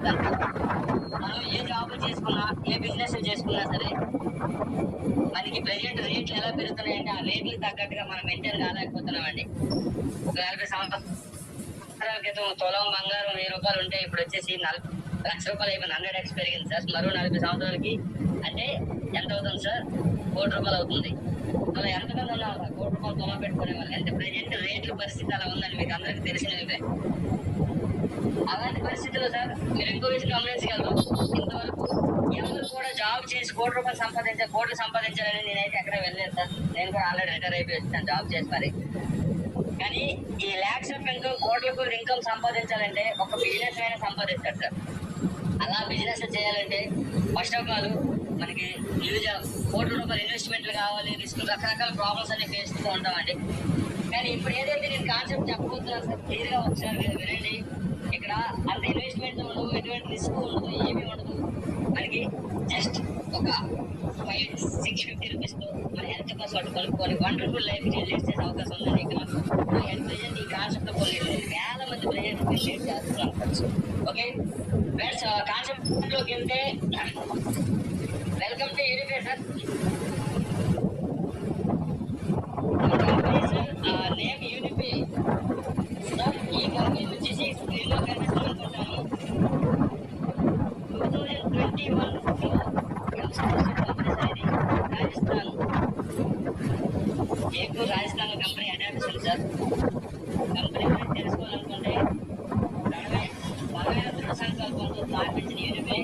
మనం ఏ జాబ్ చేసుకున్నా, ఏ బిజినెస్ చేసుకున్నా సరే మనకి ప్రెజెంట్ రేట్లు ఎలా పెరుగుతున్నాయంటే ఆ రేట్లు తగ్గట్టుగా మనం మెయింటైన్ కాలేకపోతున్నామండి. ఒక 40 సంవత్సరాల క్రితం తులం బంగారం 1000 రూపాయలు ఉంటే ఇప్పుడు వచ్చేసి 1,00,000 రూపాయలు అయిపోయింది. 100x పెరిగింది సార్. మరో 40 సంవత్సరాలకి అంటే ఎంత అవుతుంది సార్? 1 కోటి రూపాయలు అవుతుంది. అలా ఎంతమంది ఉన్నారు సార్ 1 కోటి రూపాయలు తులం పెట్టుకునే వాళ్ళు? అంటే ప్రెజెంట్ రేట్ల పరిస్థితి అలా ఉందని మీకు అందరికీ తెలిసినవే. అలాంటి పరిస్థితుల్లో సార్ మీరు ఇంకో విషయం గమనించగలరు. ఇంతవరకు ఎవరు కూడా జాబ్ చేసి 1 కోటి రూపాయలు కోట్లు సంపాదించాలని నేనైతే ఎక్కడ వెళ్ళలేదు సార్. నేను కూడా ఆల్రెడీ రిటైర్ అయిపోయి వచ్చాను జాబ్ చేసి మరి. కానీ ఈ ల్యాక్స్ ఆఫ్ ఇన్కమ్, కోట్ల ఇన్కమ్ సంపాదించాలంటే ఒక బిజినెస్ అయినా సంపాదిస్తారు సార్. అలా బిజినెస్ చేయాలంటే ఫస్ట్ ఆఫ్ ఆల్ మనకి యూజ్ 1 కోటి రూపాయలు ఇన్వెస్ట్మెంట్లు కావాలి, రిస్క్, రకరకాల ప్రాబ్లమ్స్ అన్ని ఫేస్ చేస్తూ ఉంటామండి. కానీ ఇప్పుడు ఏదైతే నేను కాన్సెప్ట్ చెప్పబోతున్నాను సార్, క్లియర్గా ఒకసారి వినండి. ఇక్కడ అంత ఇన్వెస్ట్మెంట్ ఉండదు, ఎటువంటి రిస్క్ ఉండదు, ఏమీ ఉండదు. మనకి జస్ట్ ఒక 650 రూపీస్తో మన హెల్త్ కోసం అటు కలుపుకొని వండర్ఫుల్ లైఫ్ లీడ్ చేసే అవకాశం ఉందండి. ఇక్కడ ప్రజెంట్ ఈ కాన్సెప్ట్ కొన్ని వేల మంది ప్రజెంట్ లీడ్ చేస్తున్నారు. ఓకే ఫ్రెండ్స్, కాన్సెప్ట్లోకి వెళ్తే welcome to Unipay sir. Name Unipay sir. ఈ కంపెనీ వచ్చేసి స్క్రీన్లో కనిపిస్తుంటాను. 2021 Rajasthan, Jaipur Rajasthan company adoption sir. Company గురించి తెలుసుకోవాలనుకుంటే 40 దృఢ సంకల్పంతో స్థాపించిన యూనిపే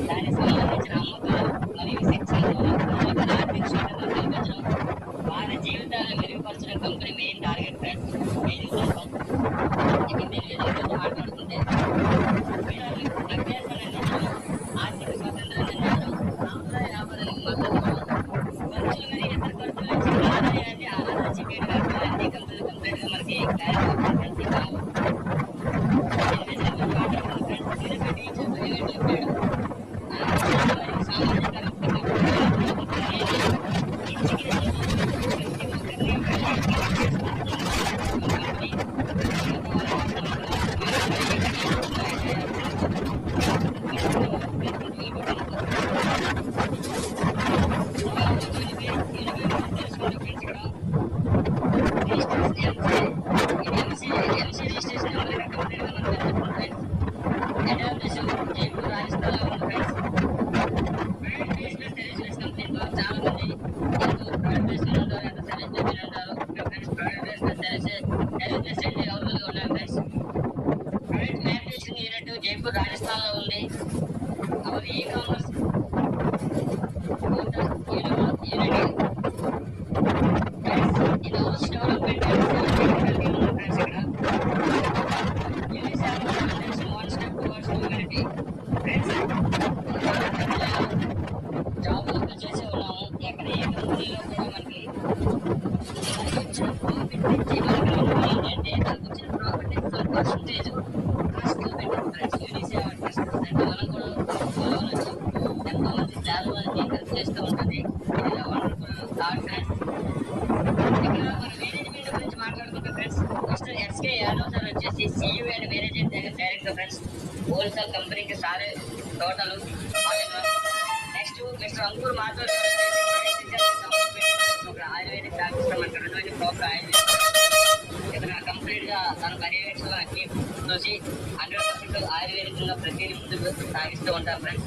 దానికి సంబంధించిన అమ్మకాలు మరియు శిక్షణలు ఆర్థిక క్షేత్రంలో కల్పించడం, వారి జీవితాలను మెరుగుపరచడం కంపెనీ మెయిన్ టార్గెట్ ఫ్రెండ్స్. ఇక దీని గురించి మాట్లాడుకుంటే అభ్యాసాన్ని అందించడం, ఆర్థిక స్వాతంత్రాన్ని అందించడం, సాంప్రదాయ వ్యాపారానికి మద్దతు ఇవ్వడం, ఖర్చులు మరియు ఇతర ఖర్చుల నుంచి ఆదాయాన్ని ఆలోచించేట్టుగా అన్ని కంపెనీలు కంప్లీట్గా మనకి క్లారిటీ కావాలి. జైపూర్ రాజస్థాన్ లో ఉన్న ఫ్రెండ్స్ ప్రైవేట్ బేస్డ్ సర్వీసెస్ కంపెనీలో చాలా మంది ప్రైవేట్ బేస్డ్ ఉంటారు, ఎంత సర్వీస్ బేస్డ్ ఉంటారు. ఫ్రెండ్స్ ప్రైవేట్ బేస్డ్ సర్వీసెస్ రెండు అవైలబుల్గా ఉన్నాయి friends. Private manufacturing unit Jaipur Rajasthan లో ఉంది. అవర్ ఈ కామర్స్ యూనిట్ ఇది హౌస్ డెవలప్మెంట్ ఫ్రెండ్స్. ఇక్కడ జాబ్ అప్లై చేసే ఉన్నాము. ఎక్కడ ఏ కంపెనీలో కూడా మనకి వచ్చిన ప్రాఫిట్ నుంచి ఏంటంటే దానికి వచ్చిన ప్రాఫిట్ నుంచి పర్సంటేజ్ ట్రస్ట్లో పెట్టారు ఫ్రెండ్స్. యూనిసేవ ట్రస్ట్ అంటే మనం కూడా కొలవచ్చు. ఎంతో మంది చాలా మంది హెల్ప్ చేస్తూ ఉంటుంది. ఇది వండర్ఫుల్ థాట్ ఫ్రెండ్స్. ఇక్కడ మన మేనేజ్మెంట్ గురించి మాట్లాడుకుంటే friends, mister SK Yadav sir వచ్చేసి CEO and managing director friends. Wholesale కంపెనీకి సారే total next mister Ankur Madhav ఒక ఆయుర్వేదిక్ డాక్టర్ మనకి 2 ప్రాపర్ ఆయుర్వేదిక్ ఇక్కడ కంప్లీట్ గా తన పర్యవేక్షణ చూసి 100% ఆయుర్వేదికంగా ప్రతిదీ ముందుకు సాగిస్తూ ఉంటారు ఫ్రెండ్స్.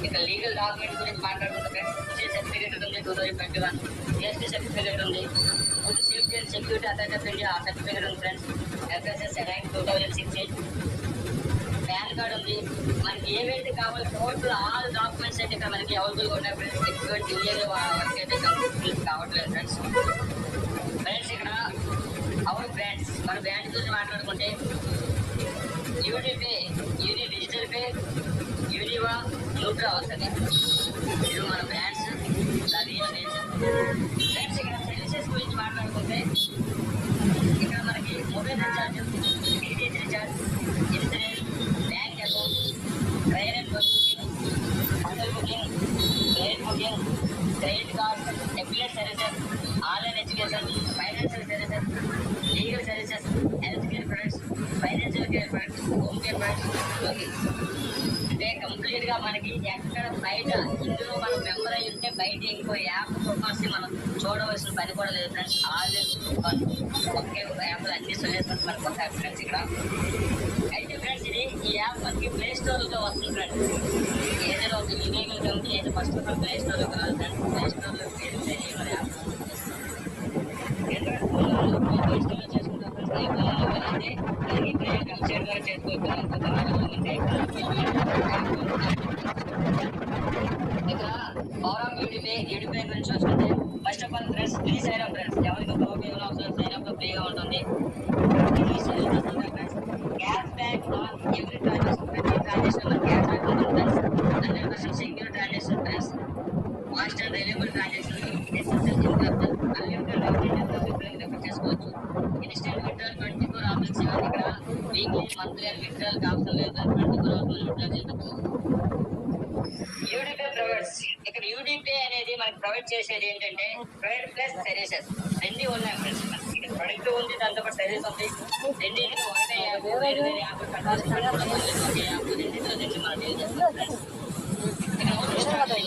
ఇక లీగల్ డాక్యుమెంట్ గురించి మాట్లాడుకుంటే ఫ్రెండ్స్, సర్టిఫికేట్ ఉంది 2021, జిఎస్టీ సర్టిఫికేట్ ఉంది, food safety and security authority of India certificate ఉంది friends. FSS rank 2016, PAN card ఉంది. మనకి ఏవైతే కావాలి టోటల్ ఆల్ డాక్యుమెంట్స్ అయితే ఇక్కడ మనకి అవైలబుల్గా ఉన్నాయి ఫ్రెండ్స్. ఎటువంటి ఇండియాలో వర్క్ అయితే కంప్లీట్ కావట్లేదు ఫ్రెండ్స్. ఫ్రెండ్స్ ఇక్కడ అవర్ బ్రాండ్స్, మన బ్రాండ్ గురించి మాట్లాడుకుంటే యూనిపే, యూని డిజిటల్ పే, యూనివా, న్యూట్రా వస్తుంది. ఇది మన బ్రాండ్స్. ఫ్రెండ్స్ ఇక్కడ సర్వీసెస్ గురించి మాట్లాడుకుంటే ఇక్కడ మనకి mobile recharge, DTH recharge, insurance, bank account, train and bus booking, hotel booking, flight booking, credit card, affiliate services, online education, financial services, legal services, health care products, financial care products, home care products, లోకి. అంటే complete గా మనకి ఎక్కడ బయట ఇందులో మనం member అయి ఉంటే బయట ఇంకో యాప్ వచ్చి మనం చూడవలసిన పని కూడా లేదు ఫ్రెండ్స్. ఆల్రెడీ ఒకే యాప్ అన్ని సొల్యూషన్స్ మనకు ఉంటాయి ఫ్రెండ్స్ ఇక్కడ. అయితే ఫ్రెండ్స్ ఈ యాప్ మనకి ప్లే స్టోర్ లో వస్తుంది ఫ్రెండ్స్. ఏదైనా ఒక ఇలీగల్ కంపెనీ అయితే first of all play store లో రాదు ఫ్రెండ్స్. ప్లే స్టోర్ లో మన యాప్ ఇన్స్టాల్ చేసుకుంటాం ఫ్రెండ్స్. అయితే మనకి వెబ్సైట్ ద్వారా చేసుకోవచ్చు. ఇక్కడ ఫారం యూడిపై గురించి చూసుకుంటే first of all friends free sign up friends. ఎవరికి గ్రూప్ ఏమైనా అవసరం సైన్ అప్ ఫ్రీగా ఉంటుంది. Cash back on every transaction. ప్రతి ట్రాన్సాక్షన్ క్యాష్ బ్యాక్ ఉంటుంది friends. 100% secure transaction friends. Fast and reliable transaction. SSL unlimited refer చేసుకోవచ్చు. Instant withdrawal 24 hours. ఇక్కడ weekly monthly and withdrawal option లేదు. 24 hours విత్డ్రాల్ చేసుకోవచ్చు. యూడిపే provides. ఇక్కడ యూడిపే అనేది మనకి ప్రొవైడ్ చేసేది ఏంటంటే ప్రొవైడ్ ప్లస్ సర్వీసెస్ రెండు ఉన్నాయి ఫ్రెండ్స్. ఇక్కడ ప్రొడక్ట్ ఉంది, దాంతో పాటు సర్వీస్ ఉంది. రెండింటికి ఒకటే యాప్ వేరే వేరే యాప్ రెండింటిలో తెచ్చి మనం డీల్ చేస్తాం ఫ్రెండ్స్.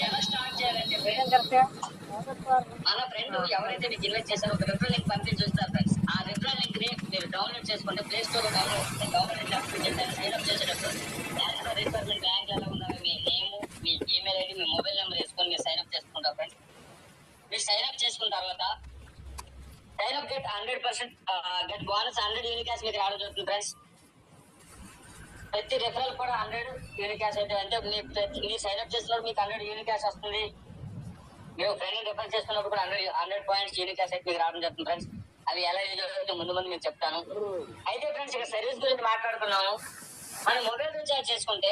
ఎలా స్టార్ట్ చేయాలంటే మన ఫ్రెండ్ ఎవరైతే మీకు ఇన్వెస్ట్ చేశారో ఒక రిఫరల్ లింక్ పంపించి చూస్తారు ఫ్రెండ్స్. ఆ రిఫరల్ లింక్ ని మీరు డౌన్లోడ్ చేసుకుంటే ప్లే స్టోర్ లో డౌన్లోడ్ సైన్ అప్ చేసేటప్పుడు రిక్వైర్మెంట్ బ్యాంక్ ఎలా ఉందా మీ నేమ్, మీ ఈమెయిల్ ఐడి, మీ మొబైల్ నెంబర్ వేసుకొని మీరు సైన్ అప్ చేసుకుంటారు ఫ్రెండ్స్. మీరు సైన్ అప్ చేసుకున్న తర్వాత sign up get 100% get bonus 100 యూనికాస్ మీకు రావడం జరుగుతుంది ఫ్రెండ్స్. ప్రతి రిఫరల్ కూడా 100 యూనికాస్ అయితే అంటే మీరు సైన్ అప్ చేసినప్పుడు మీకు 100 యూనికాస్ వస్తుంది. మీరు ఫ్రెండ్ రిఫర్ చేసుకున్నప్పుడు కూడా 100 పాయింట్స్ యూనికాస్ అయితే మీకు రావడం జరుగుతుంది ఫ్రెండ్స్. అవి ఎలా యూజ్ అవుతుందో ముందు మీకు చెప్తాను. అయితే ఫ్రెండ్స్ ఇక్కడ సర్వీస్ గురించి మాట్లాడుకున్నాము. మనం మొబైల్ రీఛార్జ్ చేసుకుంటే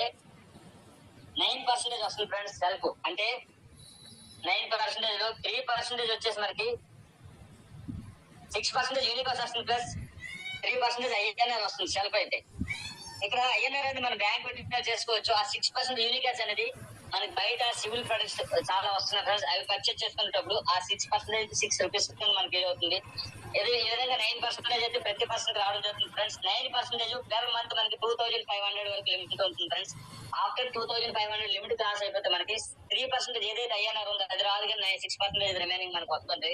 9% వస్తుంది ఫ్రెండ్స్ సెల్ఫ్. అంటే 9% లో 3% వచ్చేసి మనకి 6% యూనికాస్ వస్తుంది ప్లస్ 3% ఐఎన్ఆర్ వస్తుంది సెల్ఫ్ అయితే. ఇక్కడ ఐఎన్ఆర్ అనేది మన బ్యాంక్ విత్డ్రాల్ చేసుకోవచ్చు. ఆ 6% యూనికాస్ అనేది మనకి బయట సివిల్ ప్రొడక్ట్స్ చాలా వస్తున్నాయి ఫ్రెండ్స్. అవి పర్చేజ్ చేసుకునేటప్పుడు ఆ 6% 6 రూపీస్ మనకి అవుతుంది. ఈ విధంగా 9% అయితే ప్రతి పర్సెంట్ రావడం జరుగుతుంది ఫ్రెండ్స్. 9% పర్ మంత్ మనకి 2500 వరకు లిమిట్ ఉంటుంది ఫ్రెండ్స్. ఆఫ్టర్ 2500 లిమిట్ క్రాస్ అయిపోతే మనకి 3% ఏదైతే ఐఎన్ఆర్ ఉందో అది రాదు, కానీ 6% రిమైనింగ్ మనకు వస్తుంది.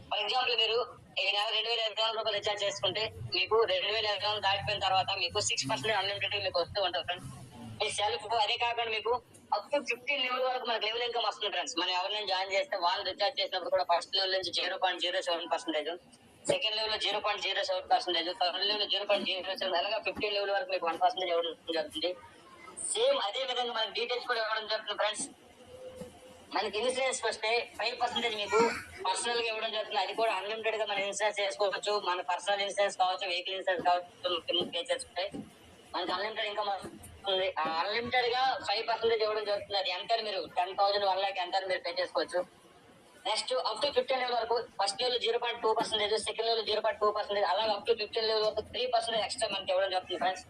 ఫర్ ఎగ్జాంపుల్ మీరు ఈ నెల 2500 రూపాయలు రీఛార్జ్ చేసుకుంటే మీకు 2500 దాటిపోయిన తర్వాత మీకు 6% అన్లిమిటెడ్ మీకు వస్తూ ఉంటుంది ఫ్రెండ్స్. మీ సెల్ఫ్ అదే కాకుండా మీకు అప్ టు 15 లెవెల్ వరకు మనకు లెవెల్ ఇన్కమ్ వస్తుంది ఫ్రెండ్స్. మనం ఎవరినైనా జాయిన్ చేస్తే వాళ్ళు రీఛార్జ్ చేసినప్పుడు కూడా ఫస్ట్ లెవెల్ నుంచి 0.07%, సెకండ్ లెవెల్ లో 0.07%, థర్డ్ లెవెల్ లో 0.07, అలాగా 15 లెవెల్ వరకు మీకు 1% ఇవ్వడం జరుగుతుంది. సేమ్ అదే విధంగా మనకి డీటెయిల్స్ కూడా ఇవ్వడం జరుగుతుంది ఫ్రెండ్స్. మనకి ఇన్సూరెన్స్ వస్తే 5% మీకు పర్సనల్ గా ఇవ్వడం జరుగుతుంది. అది కూడా అన్లిమిటెడ్ గా మనం ఇన్సూరెన్స్ చేసుకోవచ్చు. మన పర్సనల్ ఇన్సూరెన్స్ కావచ్చు, వెహికల్ ఇన్సూరెన్స్ కావచ్చు, పే చేసుకుంటే మనకి అన్లిమిటెడ్ ఇన్కమ్ వస్తుంది. అన్లిమిటెడ్ గా 5% ఇవ్వడం జరుగుతుంది. అది ఎంత మీరు 10,000 1 lakh ఎంత మీరు పే చేసుకోవచ్చు. నెక్స్ట్ అప్ టు 15 లెవెల్ వరకు ఫస్ట్ లెవెల్ 0.2%, సెకండ్ లెవెల్ 0.2%, అలాగే అప్ టు 15 లెవెల్ వరకు 3% ఎక్స్ట్రా మనకి ఇవ్వడం జరుగుతుంది ఫ్రెండ్స్.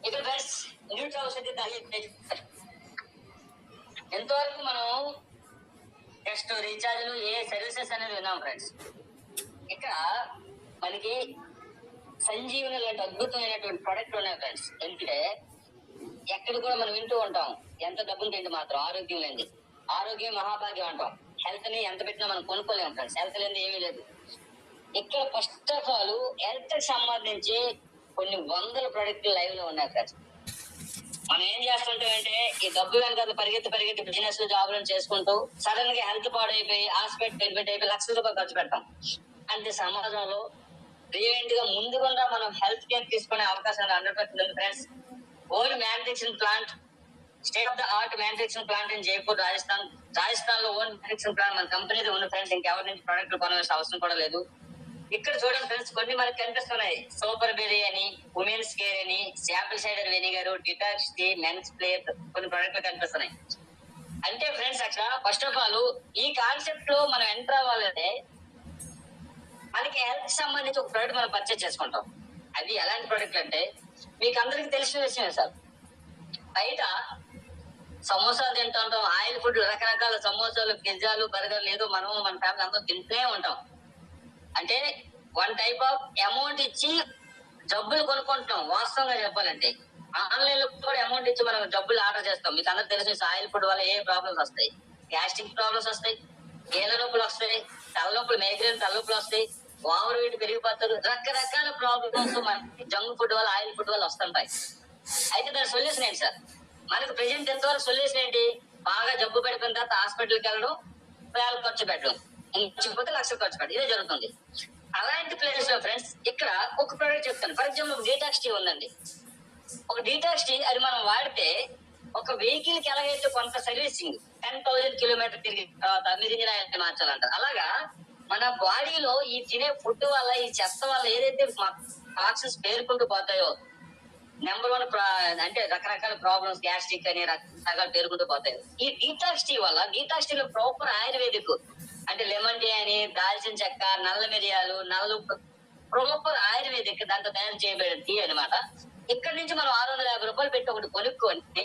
ఇక్కడ ఫ్రెండ్స్ న్యూట్రల్ అవుతుంది. ఎంతవరకు మనం నెక్స్ట్ రీఛార్జ్లు ఏ సర్వీసెస్ అనేది విన్నాం ఫ్రెండ్స్. ఇక్కడ మనకి సంజీవని లాంటి అద్భుతమైనటువంటి ప్రొడక్ట్ ఉన్నాయి ఫ్రెండ్స్. ఎందుకంటే ఎక్కడ కూడా మనం వింటూ ఉంటాం ఎంత డబ్బులు తింటే మాత్రం ఆరోగ్యం లేని, ఆరోగ్యం మహాభాగ్యం అంటాం. హెల్త్ ని ఎంత పెట్టినా మనం కొనుక్కోలేము ఫ్రెండ్స్. హెల్త్ లేని ఏమీ లేదు. ఇక్కడ ఫస్ట్ ఆఫ్ ఆల్ హెల్త్ కి సంబంధించి కొన్ని వందల ప్రొడక్ట్లు లైవ్ లో ఉన్నాయి ఫ్రెండ్స్. మనం ఏం చేస్తుంటామంటే ఈ డబ్బు వెనక పరిగెత్తి బిజినెస్ జాబులను చేసుకుంటూ సడన్ గా హెల్త్ పాడైపోయి హాస్పిటల్ అడ్మిట్ అయిపోయి లక్షల రూపాయలు ఖర్చు పెడతాం. అంటే సమాజంలో రీవెంట్ గా ముందుగా మనం హెల్త్ కేర్ తీసుకునే అవకాశం 100% ఉంది friends. Own manufacturing plant, state of the art manufacturing plant in Jaipur Rajasthan లో ఓన్ మ్యానుఫ్యాక్చరింగ్ ప్లాంట్ మన కంపెనీది ఉంది ఫ్రెండ్స్. ఇంకెవరి నుంచి ప్రొడక్ట్ కొనవలసిన అవసరం కూడా లేదు. ఇక్కడ చూడండి ఫ్రెండ్స్ కొన్ని మనకి కనిపిస్తున్నాయి. సూపర్ బెర్రీ అని, ఉమెన్స్ కేర్ అని, apple cider vinegar, detox tea, men's plate, కొన్ని ప్రొడక్ట్లు కనిపిస్తున్నాయి. అంటే ఫ్రెండ్స్ అక్కడ ఫస్ట్ ఆఫ్ ఆల్ ఈ కాన్సెప్ట్ లో మనం ఎంటర్ అవ్వాలంటే మనకి హెల్త్ సంబంధించి ఒక ప్రోడక్ట్ మనం పర్చేజ్ చేసుకుంటాం. అది ఎలాంటి ప్రోడక్ట్ అంటే మీకు అందరికి తెలిసిన విషయమే సార్. బయట సమోసాలు తింటుంటాం, ఆయిల్ ఫుడ్, రకరకాల సమోసాలు, పిజ్జాలు, బర్గర్లు ఏదో మనం మన ఫ్యామిలీ అందరూ తింటూనే ఉంటాం. అంటే 1 టైప్ ఆఫ్ అమౌంట్ ఇచ్చి జబ్బులు కొనుక్కుంటున్నాం వాస్తవంగా చెప్పాలంటే. ఆన్లైన్ లో కూడా అమౌంట్ ఇచ్చి మనం జబ్బులు ఆర్డర్ చేస్తాం. మీకు అందరికి తెలిసిన ఆయిల్ ఫుడ్ వల్ల ఏ ప్రాబ్లమ్స్ వస్తాయి? గ్యాస్ట్రిక్ ప్రాబ్లమ్స్ వస్తాయి, కీళ్ళ నొప్పులు వస్తాయి, తలనొప్పులు, మైగ్రేన్ తలనొప్పులు వస్తాయి, ఓవర్ వెయిట్ పెరిగిపోతారు, రకరకాల ప్రాబ్లమ్స్ మనకి జంక్ ఫుడ్ వల్ల, ఆయిల్ ఫుడ్ వల్ల వస్తుంటాయి. అయితే దాని సొల్యూషన్ ఏంటి సార్? మనకు ప్రెజెంట్ ఎంతవరకు సొల్యూషన్ ఏంటి? బాగా జబ్బు పడిపోయిన తర్వాత హాస్పిటల్కి వెళ్ళడం, వేల ఖర్చు పెట్టడం, ఇంకపోతే లక్షలు ఖర్చు పెట్టడం, ఇదే జరుగుతుంది. అలాంటి ప్లేస్ లో ఫ్రెండ్స్ ఇక్కడ ఒక ప్రోడక్ట్ చెప్తాను. ఫర్ ఎగ్జాంపుల్ డీటాక్స్ టీ ఉందండి. ఒక డీటాక్స్ టీ అది మనం వాడితే ఒక వెహికల్ కి ఎలాగైతే కొంత సర్వీసింగ్ 10,000 కిలోమీటర్ తిరిగి తర్వాత మీరు ఇంజిన్ ఆయిల్ మార్చాలంటారు, అలాగా మన బాడీలో ఈ తినే ఫుడ్ వల్ల, ఈ చెత్త వల్ల ఏదైతే టాక్సిన్స్ పేరుకుంటూ పోతాయో, నెంబర్ 1 అంటే రకరకాల ప్రాబ్లమ్స్, గ్యాస్ట్రిక్ అని రకరకాల పేరుకుంటూ పోతాయి. ఈ డీటాక్స్ టీ వల్ల, డీటాక్స్ టీలో ప్రాపర్ ఆయుర్వేదిక్ అంటే లెమన్ టీ అని, దాల్చిన చెక్క, నల్ల మిరియాలు, నల్ల ప్రాపర్ ఆయుర్వేదిక్ దాంతో తయారు చేయబడిన టీ అనమాట. ఇక్కడ నుంచి మనం 650 రూపాయలు పెట్టి ఒకటి కొనుక్కొని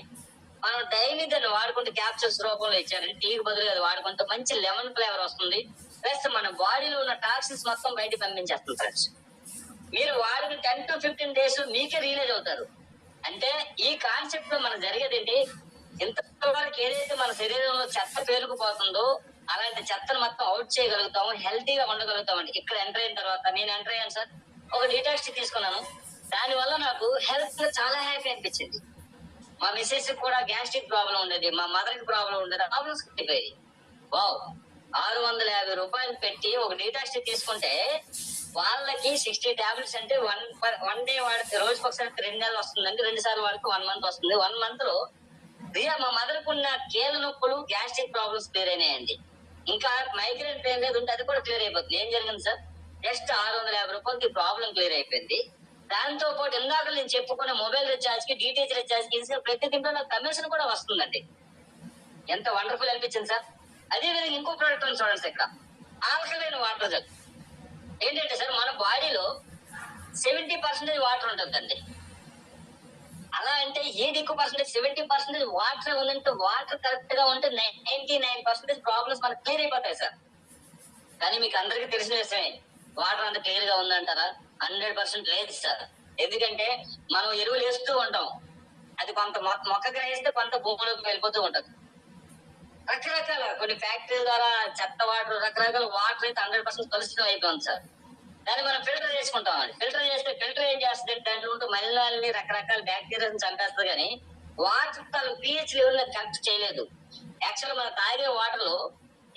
మనం డైలీ దాన్ని వాడుకుంటే, క్యాప్సూల్స్ రూపంలో ఇచ్చారండి, టీకి బదులుగా అది వాడుకుంటే మంచి లెమన్ ఫ్లేవర్ వస్తుంది. ప్లస్ మన బాడీలో ఉన్న టాక్సిన్స్ మొత్తం బయట పంపించేస్తుంది ఫ్రెండ్స్. మీరు వాడిన 10 to 15 days మీకే రియలైజ్ అవుతారు. అంటే ఈ కాన్సెప్ట్ లో మనం జరిగేది ఏంటి? ఇంతవరకు ఏదైతే మన శరీరంలో చెత్త పేరుకుపోతుందో అలాంటి చెత్తను మొత్తం అవుట్ చేయగలుగుతాము, హెల్తీగా ఉండగలుగుతాం అండి. ఇక్కడ ఎంటర్ అయిన తర్వాత నేను ఎంటర్ అయ్యాను సార్, ఒక డీటాక్స్ తీసుకున్నాను. దాని వల్ల నాకు హెల్త్ లో చాలా హ్యాపీ అనిపించింది. మా మిస్సెస్ కూడా గ్యాస్ట్రిక్ ప్రాబ్లం ఉండేది, మా మదర్ కి ప్రాబ్లం ఉండేది, ప్రాబ్లమ్స్ కట్టిపోయి వావ్ 650 రూపాయలు పెట్టి ఒక డీటాక్స్ తీసుకుంటే వాళ్ళకి 60 టాబ్లెట్స్ అంటే వన్ డే వాడితే రోజుకి ఒకసారి 2 నెలలు వస్తుందండి, 2 సార్లు వాడితే 1 month వస్తుంది. 1 month లో మా మదర్ కున్న కీళ్ళ నొప్పులు, గ్యాస్ట్రిక్ ప్రాబ్లమ్స్ క్లియర్ అయినాయండి. ఇంకా మైగ్రేన్ పెయిన్ లేదు ఉంటే అది కూడా క్లియర్ అయిపోతుంది. ఏం జరిగింది సార్? జస్ట్ 650 రూపాయలకి ప్రాబ్లం క్లియర్ అయిపోయింది. దాంతో పాటు ఇందాక నేను చెప్పుకున్న మొబైల్ రీఛార్జ్ కి, డిటిహెచ్ రీఛార్జ్ కి ప్రతి దీంట్లో నాకు కమిషన్ కూడా వస్తుందండి. ఎంత వండర్ఫుల్ అనిపించింది సార్. అదే విధంగా ఇంకో ప్రోడక్ట్ ఉంది చూడండి సార్, ఇక్కడ ఆల్కలైన్ వాటర్ జగ్. ఏంటంటే సార్, మన బాడీలో 70% వాటర్ ఉంటుందండి. అలా అంటే ఏది ఎక్కువ పర్సెంటేజ్? 70% వాటర్ ఉందంటే, వాటర్ కరెక్ట్ గా ఉంటే 99% ప్రాబ్లమ్స్ మనకు క్లియర్ అయిపోతాయి సార్. కానీ మీకు అందరికీ తెలిసిన విషయమే, వాటర్ అంత క్లియర్ గా ఉందంటారా? 100% లేదు సార్. ఎందుకంటే మనం ఎరువులు వేస్తూ ఉంటాం, అది కొంత మొక్క గ్రహిస్తే కొంత భూమిలోకి వెళ్ళిపోతూ ఉంటది. రకరకాల కొన్ని ఫ్యాక్టరీల ద్వారా చెత్త వాటర్, రకరకాల వాటర్ అయితే 100% కలుషితం అయిపోయింది సార్. దాన్ని మనం ఫిల్టర్ చేసుకుంటాం అండి. ఫిల్టర్ చేస్తే ఫిల్టర్ ఏం చేస్తుంది? దాంట్లో ఉంటూ మలినాలని, రకరకాల బ్యాక్టీరియాని చంపేస్తుంది. కానీ వాటర్ తన pH లెవెల్ కరెక్ట్ చేయలేదు. యాక్చువల్ మనం తాగే వాటర్ లో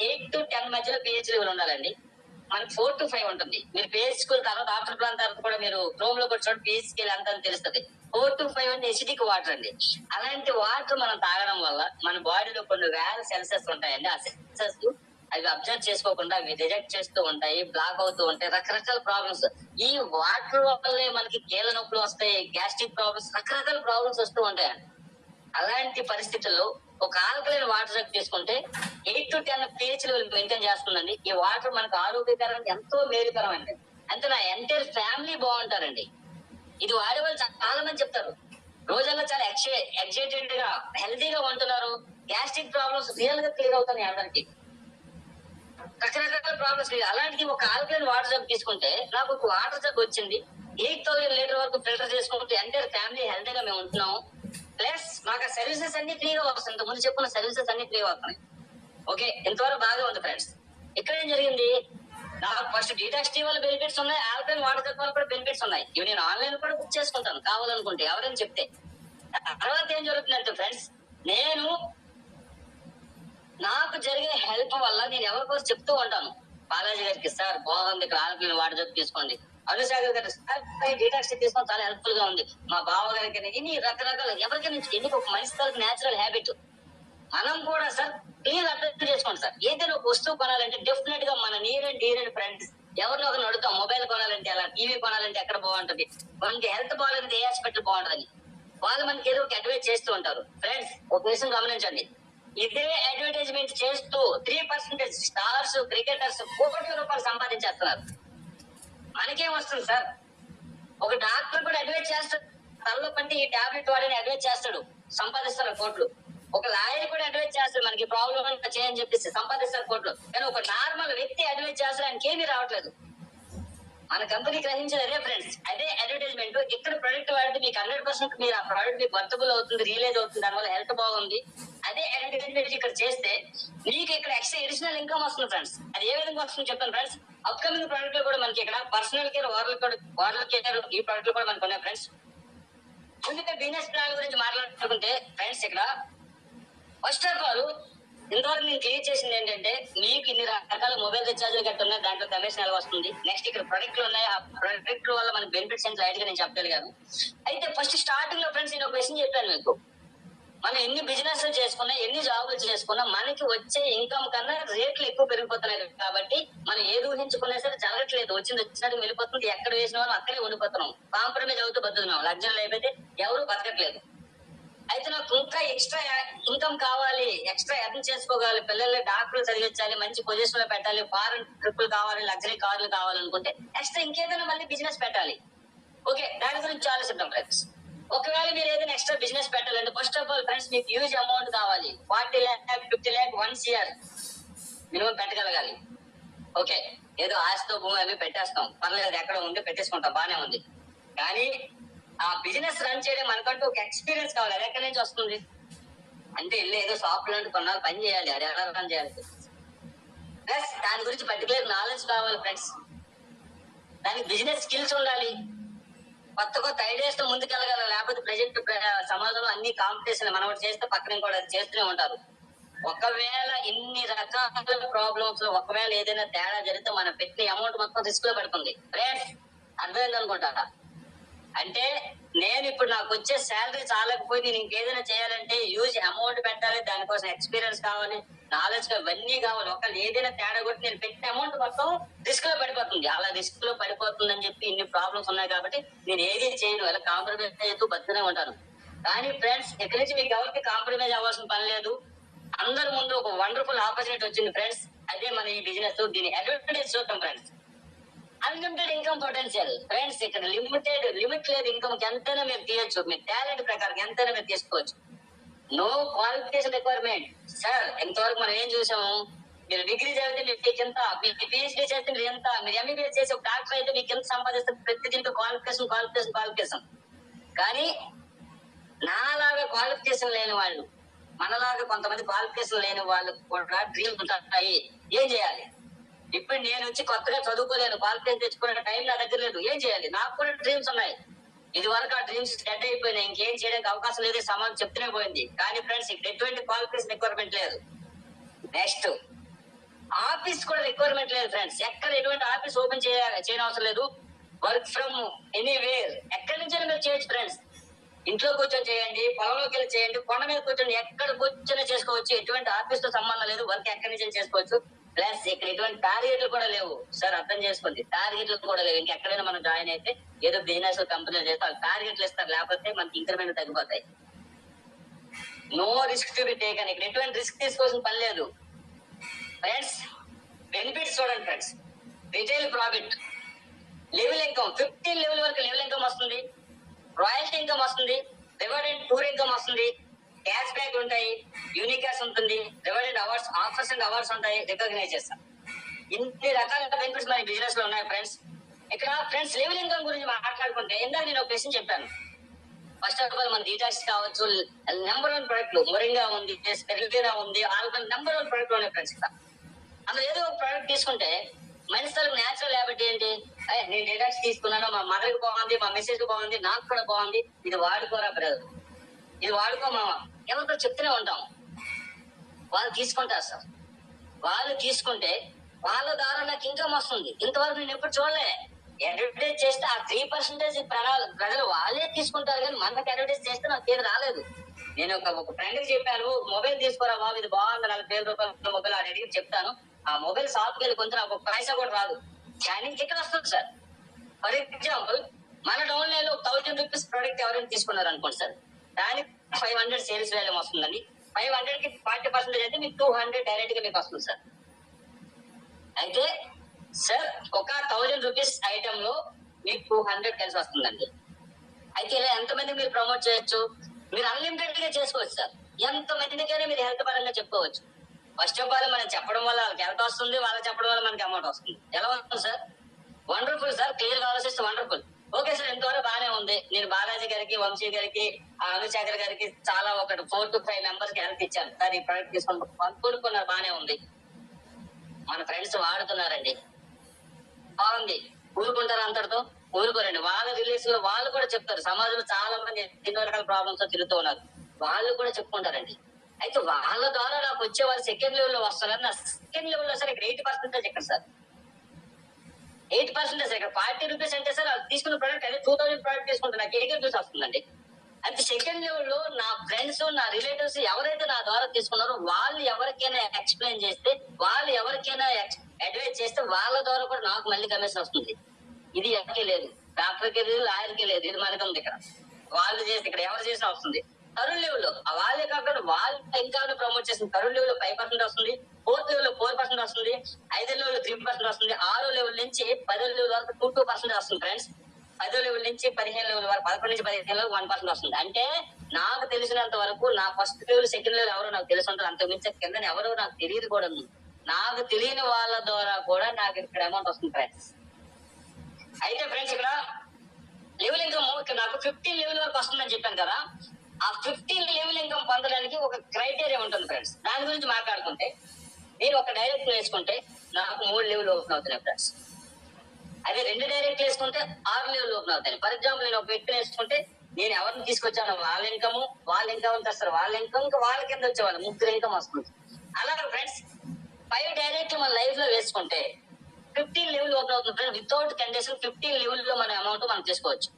8 to 10 మధ్యలో pH లెవెల్ ఉండాలండి. మనకి 4 to 5 ఉంటుంది. మీరు pH స్కూల్ తర్వాత ఆఫ్టర్ ప్లాన్ తర్వాత కూడా మీరు క్రోమ్ లో కూడా చూడండి, pH స్కేల్ అంతా తెలుస్తుంది. 4 to 5 అంటే ఎసిడిక్ వాటర్ అండి. అలాంటి వాటర్ మనం తాగడం వల్ల మన బాడీలో కొన్ని వేల సెల్సెస్ ఉంటాయండి. ఆ సెల్సెస్ అవి అబ్జర్వ్ చేసుకోకుండా అవి రిజెక్ట్ చేస్తూ ఉంటాయి, బ్లాక్ అవుతూ ఉంటాయి, రకరకాల ప్రాబ్లమ్స్. ఈ వాటర్ వల్లే మనకి కీళ్ళ నొప్పులు వస్తాయి, గ్యాస్ట్రిక్ ప్రాబ్లమ్స్, రకరకాల ప్రాబ్లమ్స్ వస్తూ ఉంటాయండి. అలాంటి పరిస్థితుల్లో ఒక ఆల్కలైన్ వాటర్ జగ్ తీసుకుంటే 8 to 10 pH లెవెల్ మెయింటైన్ చేస్తుందండి. ఈ వాటర్ మనకు ఆరోగ్యకరానికి ఎంతో మేలుకరం అండి. అంటే నా ఎంటైర్ ఫ్యామిలీ బాగుంటారండి. ఇది వాడే వాళ్ళు చాలా మంది చెప్తారు, రోజుల్లో చాలా ఎక్సైటెడ్ గా, హెల్తీగా ఉంటున్నారు, గ్యాస్ట్రిక్ ప్రాబ్లమ్స్ రియల్ గా క్లియర్ అవుతున్నాయి అందరికి, రకరకాల ప్రాబ్లమ్స్. అలాంటిది ఒక ఆల్కలైన్ వాటర్ జగ్ తీసుకుంటే నాకు ఒక వాటర్ జగ్ వచ్చింది. 8,000 లీటర్ వరకు ఫిల్టర్ చేసుకుంటే ఎంటైర్ ఫ్యామిలీ హెల్తీగా మేము ఉంటున్నాము. ప్లస్ మాకు సర్వీసెస్ అన్ని ఫ్రీగా వస్తుంది. ముందు చెప్పుకున్న సర్వీసెస్ అన్ని ఫ్రీగా వస్తున్నాయి. ఓకే, ఎంతవరకు బాగా ఉంది ఫ్రెండ్స్. ఇక్కడ ఏం జరిగింది? నాకు ఫస్ట్ డీటాక్స్ టీ వల్ల బెనిఫిట్స్ ఉన్నాయి, ఆల్కలైన్ వాటర్ జగ్ వల్ల కూడా బెనిఫిట్స్ ఉన్నాయి. ఇవి నేను ఆన్లైన్ కూడా బుక్ చేసుకుంటాను కావాలనుకుంటే, ఎవరైనా చెప్తే. తర్వాత ఏం జరుగుతుందంటే ఫ్రెండ్స్, నాకు జరిగే హెల్ప్ వల్ల నేను ఎవరికోసం చెప్తూ ఉంటాను. బాలాజీ గారికి, సార్ బాగుంది ఇక్కడ ఆల్కలైన్ వాటర్ జగ్ తీసుకోండి. అనుసాగర్ గారు, సార్ డీటాక్స్ తీసుకొని చాలా హెల్ప్ఫుల్ గా ఉంది. మా బావ గారికి, ఇన్ని రకరకాల ఎవరికైనా ఎందుకు ఒక మనిషి తరకు నేచురల్ హ్యాబిట్. మనం కూడా సార్ క్లియర్ అర్థం చేసుకోండి సార్. ఏదైనా ఒక వస్తువు కొనాలంటే డెఫినెట్ గా మన near and dear and friends ఎవరినో ఒకరిని అడుగుతాం. మొబైల్ కొనాలంటే ఎలా, టీవీ కొనాలంటే ఎక్కడ బాగుంటది, మనకి హెల్త్ బాగాలంటే ఏ హాస్పిటల్ బాగుంటదని వాళ్ళు మనకి ఏదో ఒక అడ్వైజ్ చేస్తూ ఉంటారు. ఫ్రెండ్స్ ఒక విషయం గమనించండి, ఇదే అడ్వర్టైజ్మెంట్ చేస్తూ 3% స్టార్స్, క్రికెటర్స్ కోట్ల రూపాయలు సంపాదించేస్తున్నారు. మనకేం వస్తుంది సార్? ఒక డాక్టర్ కూడా అడ్వైజ్ చేస్తాడు, తలలో పంటే ఈ టాబ్లెట్ వాడని అడ్వైజ్ చేస్తాడు, సంపాదిస్తారు కోట్లు. ఒక లాయర్ కూడా అడ్వైజ్ చేస్తాడు, మనకి ప్రాబ్లం చేయని చెప్పేసి సంపాదిస్తారు కోట్లు. కానీ ఒక నార్మల్ వ్యక్తి అడ్వైజ్ చేస్తాడు, ఆయనకి ఏమీ రావట్లేదు. మన కంపెనీ గ్రహించేది అదే ఫ్రెండ్స్, అదే అడ్వర్టైజ్మెంట్. ఇక్కడ ప్రొడక్ట్ వాడితే మీకు 100% మీరు ఆ ప్రోడక్ట్ మీకు వర్తబుల్ అవుతుంది, రియలైజ్ అవుతుంది, దానివల్ల హెల్త్ బాగుంది. అదే అడ్వర్టైజ్మెంట్ ఇక్కడ చేస్తే మీకు ఇక్కడ ఎక్స్ట్రా ఎడిషనల్ ఇన్కమ్ వస్తుంది ఫ్రెండ్స్. అది ఏ విధంగా వస్తుంది చెప్తాను ఫ్రెండ్స్. అప్కమింగ్ ప్రోడక్ట్ లో కూడా మనకి ఇక్కడ పర్సనల్ కేర్, ఓరల్ కేర్ ఈ ప్రోడక్ట్ కూడా మనకు ఉన్నాయి ఫ్రెండ్స్. ముందుగా బిజినెస్ ప్లాన్ గురించి మాట్లాడుకుంటే ఫ్రెండ్స్, ఇక్కడ ఫస్ట్ ఆఫ్ ఆల్ ఇంతవరకు నేను క్లియర్ చేసింది ఏంటంటే, మీకు ఇన్ని రకాల మొబైల్ రీఛార్జ్లు గట్ట ఉన్నాయి, దాంట్లో కమిషన్ ఎలా వస్తుంది. నెక్స్ట్ ఇక్కడ ప్రొడక్ట్లు ఉన్నాయి, ఆ ప్రొడక్ట్ వల్ల మన బెనిఫిట్స్ ఏంటి లైట్ గా నేను చెప్పగలిగాను. అయితే ఫస్ట్ స్టార్టింగ్ లో ఫ్రెండ్స్ నేను ఒక క్వశ్చన్ చెప్పాను మీకు. మనం ఎన్ని బిజినెస్ చేసుకున్నా, ఎన్ని జాబులు చేసుకున్నా, మనకి వచ్చే ఇన్కమ్ కన్నా రేట్లు ఎక్కువ పెరిగిపోతున్నాయి. కాబట్టి మనం ఏది ఊహించుకున్నా సరే జరగట్లేదు, వచ్చినట్టు వెళ్ళిపోతుంది. ఎక్కడ వేసిన వాళ్ళు అక్కడే ఉండిపోతున్నాం, కాంప్రమైజ్ అవుతూ బతుకుతున్నాం. లగ్జరీ అయిపోతే ఎవరు బతకట్లేదు. అయితే నాకు ఇంకా ఎక్స్ట్రా ఇన్కమ్ కావాలి, ఎక్స్ట్రా ఎర్న్ చేసుకోవాలి, పిల్లల్ని డాక్టర్లు చదివించాలి, మంచి పొజిషన్ లో పెట్టాలి, ఫారెన్ ట్రిప్పులు కావాలి, లగ్జరీ కార్లు కావాలనుకుంటే ఎక్స్ట్రా ఇంకేదైనా మళ్ళీ బిజినెస్ పెట్టాలి. ఓకే, దాని గురించి ఆలోచిద్దాం ఫ్రెండ్స్. ఒకవేళ మీరు ఏదైనా ఎక్స్ట్రా బిజినెస్ పెట్టాలంటే ఫస్ట్ ఆఫ్ ఆల్ ఫ్రెండ్స్ మీకు హ్యూజ్ అమౌంట్ కావాలి. 40 lakh 50 lakh 1 year మినిమం పెట్టగలగాలి. ఓకే, ఏదో ఆస్తో భూమి అవి పెట్టేస్తాం, పర్లేదు, ఎక్కడ ఉండి పెట్టేసుకుంటాం, బానే ఉంది. కానీ ఆ బిజినెస్ రన్ చేయడం మనకంటూ ఒక ఎక్స్పీరియన్స్ కావాలి. అది ఎక్కడి నుంచి వస్తుంది అంటే, ఏదో షాప్ లాంటి కొన్నాళ్ళు పని చేయాలి, అది ఎలా రన్ చేయాలి, ప్లస్ దాని గురించి పర్టికులర్ నాలెడ్జ్ కావాలి ఫ్రెండ్స్. దానికి బిజినెస్ స్కిల్స్ ఉండాలి, కొత్త ఐడియాస్ తో ముందుకెళ్ళగల. లేకపోతే ప్రజెంట్ సమాజంలో అన్ని కాంపిటీషన్, మనం ఒకటి చేస్తే పక్కన కూడా చేస్తూనే ఉంటారు. ఒకవేళ ఇన్ని రకాల ప్రాబ్లమ్స్ లో ఒకవేళ ఏదైనా తేడా జరిగితే మనం పెట్టిన అమౌంట్ మొత్తం రిస్క్ లో పడుతుంది ఫ్రెండ్స్. అర్థమైంది అనుకుంటా. అంటే నేను ఇప్పుడు నాకు వచ్చే శాలరీ చాలకపోయి నేను ఇంకేదైనా చేయాలంటే హ్యూజ్ అమౌంట్ పెట్టాలి, దానికోసం ఎక్స్పీరియన్స్ కావాలి, నాలెడ్జ్ ఇవన్నీ కావాలి. ఒకవేళ ఏదైనా తేడా కొట్టి నేను పెట్టిన అమౌంట్ మొత్తం రిస్క్ లో పడిపోతుంది. అలా రిస్క్ లో పడిపోతుంది అని చెప్పి ఇన్ని ప్రాబ్లమ్స్ ఉన్నాయి కాబట్టి నేను ఏది చేయను, అలా కాంప్రమైజ్ అవుతూ బతుకునే ఉంటాను. కానీ ఫ్రెండ్స్, ఇక్కడి నుంచి మీకు ఎవరికి కాంప్రమైజ్ అవ్వాల్సిన పని లేదు. అందరి ముందు ఒక వండర్ఫుల్ ఆపర్చునిటీ వచ్చింది ఫ్రెండ్స్. అదే మన ఈ బిజినెస్. దీని అడ్వాంటేజ్ చూద్దాం friends. Unlimited income potential friends. ఇక్కడ లిమిట్ లేదు ఇన్కమ్ కి, ఎంతైనా మీరు తీయచ్చు. మీ టాలెంట్ ప్రకారం ఎంతైనా మీరు తీసుకోవచ్చు. No qualification requirement. సార్ ఇంతవరకు మనం ఏం చూసాము, మీరు డిగ్రీ చదివితే మీకు ఎంత, మీరు పిహెచ్డీ చేస్తే మీరు ఎంత, మీరు ఎంబీబీఎస్ చేసి ఒక డాక్టర్ అయితే మీకు ఎంత సంపాదిస్తారు. ప్రతి దీంట్లో క్వాలిఫికేషన్. కానీ నాలాగా క్వాలిఫికేషన్ లేని వాళ్ళు, మనలాగా కొంతమంది క్వాలిఫికేషన్ లేని వాళ్ళు కూడా డ్రీమ్స్ ఉంటాయి. ఏం చేయాలి? ఇప్పుడు నేను వచ్చి కొత్తగా చదువుకోలేను, క్వాలిఫికేషన్ తెచ్చుకునే టైం నా దగ్గర లేదు. ఏం చేయాలి? నాకు కూడా డ్రీమ్స్ ఉన్నాయి. ఇది వరకు ఆ డ్రీమ్స్ సెట్ అయిపోయినాయి, ఇంకేం చేయడానికి అవకాశం లేదు, సమాజం చెప్తూనే పోయింది. కానీ ఫ్రెండ్స్, ఇక్కడ ఎటువంటి క్వాలిఫికేషన్ రిక్వైర్మెంట్ లేదు. నెక్స్ట్, ఆఫీస్ కూడా రిక్వైర్మెంట్ లేదు ఫ్రెండ్స్. ఎక్కడ ఎటువంటి ఆఫీస్ ఓపెన్ చేయని అవసరం లేదు. వర్క్ ఫ్రమ్ ఎనీవేర్, ఎక్కడి నుంచి మీరు చేయొచ్చు ఫ్రెండ్స్. ఇంట్లో కూర్చొని చేయండి, పొలంలోకి వెళ్ళి చేయండి, కొండ మీద కూర్చొని ఎక్కడ కూర్చొని చేసుకోవచ్చు. ఎటువంటి ఆఫీస్ తో సంబంధం లేదు, వర్క్ ఎక్కడి నుంచి చేసుకోవచ్చు. ప్లస్ ఇక్కడ ఎటువంటి టార్గెట్లు కూడా లేవు సార్, అర్థం చేసుకోండి. టార్గెట్లు కూడా లేవు. ఇంకెక్కడైనా మనం జాయిన్ అయితే ఏదో బిజినెస్ కంపెనీలు చేస్తే వాళ్ళు టార్గెట్లు ఇస్తారు, లేకపోతే మనకి ఇంక్రిమెంట్ తగ్గిపోతాయి. No risk to be taken. ఇక్కడ ఎటువంటి రిస్క్ తీసుకోవాల్సిన పని లేదు ఫ్రెండ్స్. బెనిఫిట్స్ చూడండి friends. Retail profit, level income 15 level వరకు లెవెల్ ఇన్కమ్ వస్తుంది, రాయల్టీ ఇన్కమ్ వస్తుంది, రివార్డ్ అండ్ టూర్ ఇన్కమ్ వస్తుంది, క్యాష్ బ్యాక్ ఉంటాయి, యూనికాస్ ఉంటుంది, reward awards, offers and awards ఉంటాయి, రికగ్నైజ్ చేస్తాం. ఇన్ని రకాల బెనిఫిట్స్ మన బిజినెస్ లో ఉన్నాయి ఫ్రెండ్స్. ఇక్కడ ఫ్రెండ్స్ లెవెల్ ఇన్కమ్ గురించి మాట్లాడుకుంటే, ఇందాక నేను ఒక క్వశ్చన్ చెప్పాను. ఫస్ట్ ఆఫ్ ఆల్ మన డీటాక్స్ కావచ్చు, నెంబర్ 1 ప్రొడక్ట్లు మొరింగా ఉంది, స్పెరిలినా ఉంది, ఆల్కహాల్ నెంబర్ 1 ప్రొడక్ట్ ఉన్నాయి ఫ్రెండ్స్. ఇక్కడ అందులో ఏదో ఒక ప్రోడక్ట్ తీసుకుంటే మనిషి న్యాచురల్ హ్యాబిట్ ఏంటి, నేను డీటాక్స్ తీసుకున్నాను, మా మదర్ కి బాగుంది, మా మెసేజ్ కి బాగుంది, నాకు కూడా బాగుంది, ఇది వాడుకోరా బ్రదర్, ఇది వాడుకో మామ, ఎవరితో చెప్తూనే ఉంటాం. వాళ్ళు తీసుకుంటారు సార్. వాళ్ళు తీసుకుంటే వాళ్ళ ద్వారా నాకు ఇన్కమ్ వస్తుంది. ఇంతవరకు నేను ఎప్పుడు చూడలే. అడ్వర్టైజ్ చేస్తే ఆ 3% ప్రజలు వాళ్ళే తీసుకుంటారు, కానీ మనకి అడ్వర్టైజ్ చేస్తే నాకు ఏది రాలేదు. నేను ఒక ఫ్రెండ్ కి చెప్పాను, మొబైల్ తీసుకోరా బాబు, ఇది బాగుంది, 40,000 రూపాయల మొబైల్ అడిగి చెప్తాను. ఆ మొబైల్ షాప్కి వెళ్ళి కొంత నాకు 1 పైసా కూడా రాదు, కానీ ఇక్కడ వస్తుంది సార్. ఫర్ ఎగ్జాంపుల్, మన డౌన్లైన్ లో 1000 రూపీస్ ప్రోడక్ట్ ఎవరైనా తీసుకున్నారు అనుకోండి సార్, దానికి 500 సేల్స్ వాల్యూ వస్తుందండి. 500 కి 40% అయితే మీకు 200 డైరెక్ట్ గా మీకు వస్తుంది సార్. అయితే సార్ ఒక 1000 రూపీస్ ఐటమ్ లో మీకు 200 కలిసి వస్తుందండి. అయితే ఇలా ఎంతమంది మీరు ప్రమోట్ చేయొచ్చు? మీరు అన్లిమిటెడ్ గా చేసుకోవచ్చు సార్. ఎంత మందికైనా మీరు హెల్త్ పరంగా చెప్పుకోవచ్చు. ఫస్ట్ ఆఫ్ ఆల్ మనం చెప్పడం వల్ల వాళ్ళకి హెల్త్ వస్తుంది, వాళ్ళకి చెప్పడం వల్ల మనకి అమౌంట్ వస్తుంది. ఎలా వస్తుంది సార్? వండర్ఫుల్ సార్, క్లియర్ గా ఆలోచిస్తే వండర్ఫుల్. ఓకే సార్, ఇంతవరకు బాగానే ఉంది. నేను బాలాజీ గారికి, వంశీ గారికి, అనుశేఖర్ గారికి చాలా 4 to 5 మెంబర్స్ కి హెల్ప్ ఇచ్చాను సార్. ఈ ప్రొడక్ట్ తీసుకొని కూరుకున్నారు, బాగానే ఉంది. మన ఫ్రెండ్స్ వాడుతున్నారండి, బాగుంది. ఊరుకుంటారు అంతటితో? ఊరుకోరండి. వాళ్ళ రిలేషన్ లో వాళ్ళు కూడా చెప్తారు. సమాజంలో చాలా మంది ఎన్నో రకాల ప్రాబ్లమ్స్ తో తిరుగుతూ ఉన్నారు, వాళ్ళు కూడా చెప్పుకుంటారండి. అయితే వాళ్ళ ద్వారా నాకు వచ్చే వాళ్ళు సెకండ్ లెవెల్ లో వస్తున్నారు. నా సెకండ్ లెవెల్ లో సార్ ఇక్కడ 80% ఎక్కడ సార్? 8% ఇక్కడ 40 రూపీస్ అంటే సార్ అది తీసుకున్న ప్రోడక్ట్ అదే 2000 ప్రోడక్ట్ తీసుకుంటే నాకు 80 రూపీస్ వస్తుందండి. అయితే సెకండ్ లెవెల్ లో నా ఫ్రెండ్స్, నా రిలేటివ్స్ ఎవరైతే నా ద్వారా తీసుకున్నారో వాళ్ళు ఎవరికైనా ఎక్స్ప్లెయిన్ చేస్తే, వాళ్ళు ఎవరికైనా అడ్వైజ్ చేస్తే వాళ్ళ ద్వారా కూడా నాకు మళ్ళీ కమిషన్ వస్తుంది. ఇది ఎవరికీ లేదు, డాక్టర్కి లేదు, లాయర్కి లేదు. ఇది మనకి ఉంది ఇక్కడ. వాళ్ళు చేస్తే ఇక్కడ ఎవరు చేసినా వస్తుంది. థర్డ్ లెవెల్ లో వాళ్ళే కాకుండా వాళ్ళు ఇంకా ప్రమోట్ చేస్తుంది. థర్డ్ లెవెల్ లో 5% వస్తుంది, ఫోర్త్ లెవెల్ లో 4% వస్తుంది, 5వ లెవెల్ లో 3% వస్తుంది, 6వ లెవెల్ నుంచి 10వ లెవెల్ వరకు 2% వస్తుంది ఫ్రెండ్స్. 10వ లెవెల్ నుంచి 15వ లెవెల్ వరకు, 11 నుంచి 15 లెవెల్ 1% వస్తుంది. అంటే నాకు తెలిసినంత వరకు నా ఫస్ట్ లెవెల్, సెకండ్ లెవెల్ ఎవరో నాకు తెలిసి ఉంటారు, అంతకు మించి కింద ఎవరో నాకు తెలియదు కూడా. నాకు తెలియని వాళ్ళ ద్వారా కూడా నాకు ఇక్కడ అమౌంట్ వస్తుంది ఫ్రెండ్స్. అయితే ఫ్రెండ్స్ ఇక్కడ లెవెల్ ఇన్కమ్ ఇక్కడ నాకు 15 లెవెల్ వరకు వస్తుందని చెప్పాను కదా. ఆ 15 లెవెల్ ఇన్కమ్ పొందడానికి ఒక క్రైటీరియా ఉంటుంది ఫ్రెండ్స్. దాని గురించి మాట్లాడుకుంటే, నేను ఒక డైరెక్ట్ వేసుకుంటే నాకు 3 లెవెల్ ఓపెన్ అవుతున్నాయి ఫ్రెండ్స్. అదే 2 డైరెక్ట్ వేసుకుంటే 6 లెవెల్ ఓపెన్ అవుతాయి. ఫర్ ఎగ్జాంపుల్ నేను ఒక వ్యక్తిని వేసుకుంటే, నేను ఎవరిని తీసుకొచ్చాను వాళ్ళ ఇన్కమ్ తెస్తారు, వాళ్ళ ఇన్కమ్ ఇంకా వాళ్ళ కింద వచ్చేవాళ్ళు 3 ఇన్కమ్ వస్తుంది. అలాగే ఫ్రెండ్స్ 5 డైరెక్ట్ మన లైఫ్ లో వేసుకుంటే 15 లెవెల్ ఓపెన్ అవుతుంది ఫ్రెండ్స్. వితౌట్ కండిషన్ 15 లెవెల్ లో మన అమౌంట్ మనం తీసుకోవచ్చు.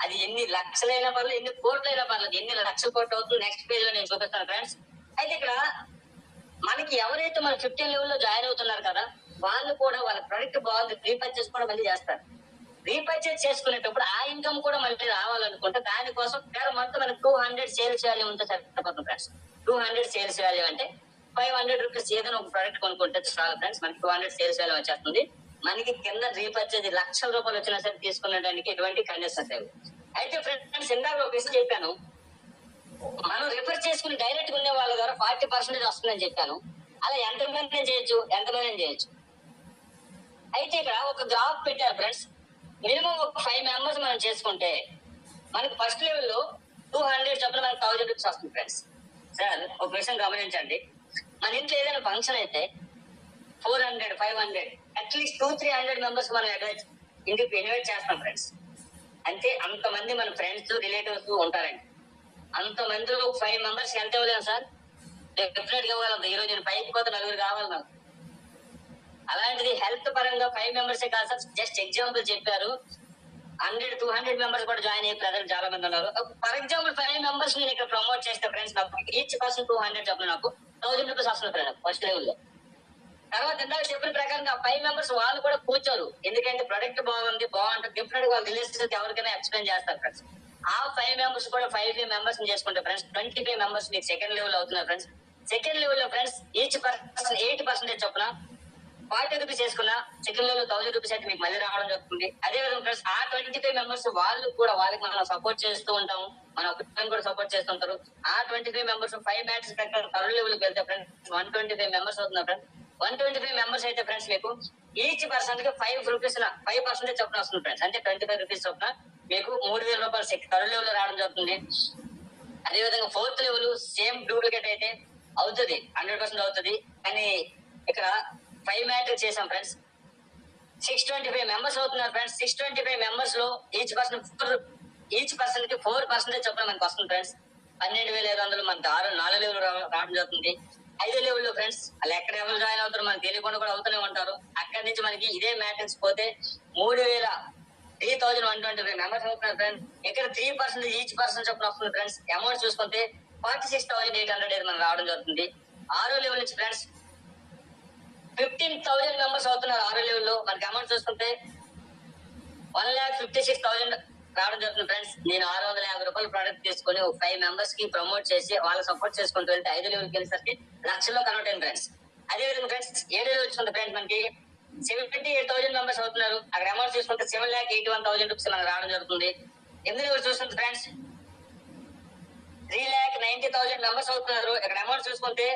అది ఎన్ని లక్షలైనా పర్లేదు, ఎన్ని కోట్లైనా పర్లేదు, ఎన్ని లక్షల కోట్లు అవుతుంది నెక్స్ట్ పేజ్ లో నేను చూపిస్తాను ఫ్రెండ్స్. అయితే ఇక్కడ మనకి ఎవరైతే మన 15 లెవెల్ లో జాయిన్ అవుతున్నారు కదా, వాళ్ళు కూడా వాళ్ళ ప్రొడక్ట్ బాగుంది, రీపర్చేస్ కూడా మళ్ళీ చేస్తారు. రీపర్చేస్ చేసుకునేటప్పుడు ఆ ఇన్కమ్ కూడా మళ్ళీ రావాలనుకుంటే దానికోసం పర్ మంత్ మనకి 200 సేల్స్ వాల్యూ ఉంటే సరిపోతుంది ఫ్రెండ్స్. 200 సేల్స్ వాల్యూ అంటే 500 రూపీస్ ఏదైనా ఒక ప్రొడక్ట్ కొనుక్కుంటే చాలు ఫ్రెండ్స్, మనకి 200 సేల్స్ వాల్యూ వచ్చేస్తుంది. మనకి కింద రీపర్చేజ్ లక్షల రూపాయలు వచ్చినా సరే తీసుకునేదానికి ఎటువంటి కండిషన్స్ లేవు. అయితే ఫ్రెండ్స్ ఇందాక ఒక విషయం చెప్పాను, మనం రిఫర్ చేసుకుని డైరెక్ట్ ఉండే వాళ్ళ ద్వారా 40% వస్తుందని చెప్పాను. అలా ఎంతమంది చేయొచ్చు. అయితే ఇక్కడ ఒక జాబ్ పెట్టారు ఫ్రెండ్స్. మినిమం ఒక 5 మెంబర్స్ మనం చేసుకుంటే మనకి ఫస్ట్ లెవెల్ లో 200 చొప్పున మనకి 1000 రూపీస్ వస్తుంది ఫ్రెండ్స్. సార్ ఒక విషయం గమనించండి, మన ఇంట్లో ఏదైనా ఫంక్షన్ అయితే 400, 500 అట్లీస్ట్ 200-300 మెంబర్స్ మనం ఇంటికి ఇన్వైట్ చేస్తాం ఫ్రెండ్స్. అంటే అంతమంది మన ఫ్రెండ్స్, రిలేటివ్స్ ఉంటారండి. అంతమందిలో 5 మెంబర్స్ ఎంత ఇవ్వలేము సార్? డెఫినెట్ గా ఇవ్వగలం. ఈ రోజు నేను పైకి పోతే 4 కావాలి నాకు. అలాంటిది హెల్త్ పరంగా 5 మెంబర్సే కాదు సార్, జస్ట్ ఎగ్జాంపుల్ చెప్పారు. 100-200 మెంబర్స్ కూడా జాయిన్ అయ్యి ప్రజలు చాలా మంది ఉన్నారు. ఫర్ ఎగ్జాంపుల్ 5 మెంబర్స్ నేను ఇక్కడ ప్రమోట్ చేస్తే ఫ్రెండ్స్, నాకు ఈచ్ పర్సన్ 200 చెప్పిన నాకు 1000 రూపీస్ వస్తుంది ఫ్రెండ్ ఫస్ట్ లెవెల్ లో. తర్వాత ఇందాక చెప్పిన ప్రకారంగా 5 మెంబర్స్ వాళ్ళు కూడా కూర్చోరు, ఎందుకంటే ప్రొడక్ట్ బాగుంటుంది, బాగుంటుంది, డిఫరెంట్ వాళ్ళ రిలేషన్స్ ఎవరికైనా ఎక్స్ప్లెయిన్ చేస్తారు ఫ్రెండ్స్. ఆ 5 మెంబర్స్ కూడా 5 మెంబర్స్ చేసుకుంటే ఫ్రెండ్స్ 25 మెంబర్స్ మీకు సెకండ్ లెవెల్ అవుతున్నారు ఫ్రెండ్స్. సెకండ్ లెవెల్ లో ఫ్రెండ్స్ ఈచ్ పర్సన్ 8% చొప్పున 40 రూపీస్ వేసుకున్నా సెకండ్ లెవెల్ 1000 రూపీస్ అయితే మీకు మళ్ళీ రావడం జరుగుతుంది. అదే విధంగా ఫ్రెండ్స్ ఆ 25 మెంబర్స్ వాళ్ళు కూడా వాళ్ళకి మనం సపోర్ట్ చేస్తూ ఉంటాము, మన ఒక్కరిని కూడా సపోర్ట్ చేస్తుంటారు. ఆ 25 మెంబర్స్ 5 మ్యాచెస్ ప్రకారం థర్డ్ లెవెల్ కి వెళ్తే ఫ్రెండ్స్ 125 మెంబర్స్ అవుతున్నారు ఫ్రెండ్స్. 125 మెంబర్స్ అయితే ఫ్రెండ్స్ మీకు ఈచ్ పర్సన్ కి 5 రూపీస్ 5% చొప్పున వస్తుంది ఫ్రెండ్స్. అంటే 25 రూపీస్ చొప్పున మీకు 3000 రూపాయలు థర్డ్ లెవెల్ లో రావడం జరుగుతుంది. అదే విధంగా ఫోర్త్ లెవెల్ సేమ్ డూప్లికేట్ అయితే అవుతుంది, 100% అవుతుంది. కానీ ఇక్కడ 5 మ్యాట్రిక్స్ చేసాం ఫ్రెండ్స్. 625 మెంబర్స్ అవుతున్నారు ఫ్రెండ్స్. 625 మెంబర్స్ లో ఈచ్ పర్సన్ కి 4% చొప్పున మనకు వస్తుంది ఫ్రెండ్స్. 12,500 మనకి 4 లెవెల్ రావడం జరుగుతుంది. 5 లెవెల్ లో ఫ్రెండ్స్ వాళ్ళు ఎక్కడ ఎవరు జాయిన్ అవుతారు మనకి తెలియకుండా కూడా అవుతూనే ఉంటారు. అక్కడి నుంచి మనకి ఇదే మ్యాట్రిక్స్ పోతే 3,125 మెంబర్స్ అవుతున్నారు ఫ్రెండ్స్. ఇక్కడ 3% ఈచ్ పర్సన్ చొప్పున వస్తుంది ఫ్రెండ్స్. అమౌంట్ చూసుకుంటే 46,800 మనకు రావడం జరుగుతుంది. 6 లెవెల్ నుంచి ఫ్రెండ్స్ 15,000 మెంబర్స్ అవుతున్నారు. 6 లెవెల్ లో మనకి అమౌంట్ చూసుకుంటే 1,56,000 రావడం జరుగుతుంది ఫ్రెండ్స్. నేను 650 రూపాయలు ప్రోడక్ట్ తీసుకొని 5 మెంబర్స్ కి ప్రమోట్ చేసి వాళ్ళ సపోర్ట్ చేసుకుంటూ వెళ్తే 5 లెవెల్కి వెళ్ళేసరికి లక్షల్లో కన్వర్ట్ అయింది ఫ్రెండ్స్. అదే విధంగా ఫ్రెండ్స్ 7 లెవెల్ చూసుకుంటే ఫ్రెండ్స్ మనకి 78,000 మెంబర్స్ అవుతున్నారు. అక్కడ అమౌంట్ చూసుకుంటే 7,81,000 రూపీస్ మనకు రావడం జరుగుతుంది. 8 లెవెల్ చూసుకుంటే ఫ్రెండ్స్ 3,90,000 మెంబర్స్ అవుతున్నారు. ఇక్కడ అమౌంట్ చూసుకుంటే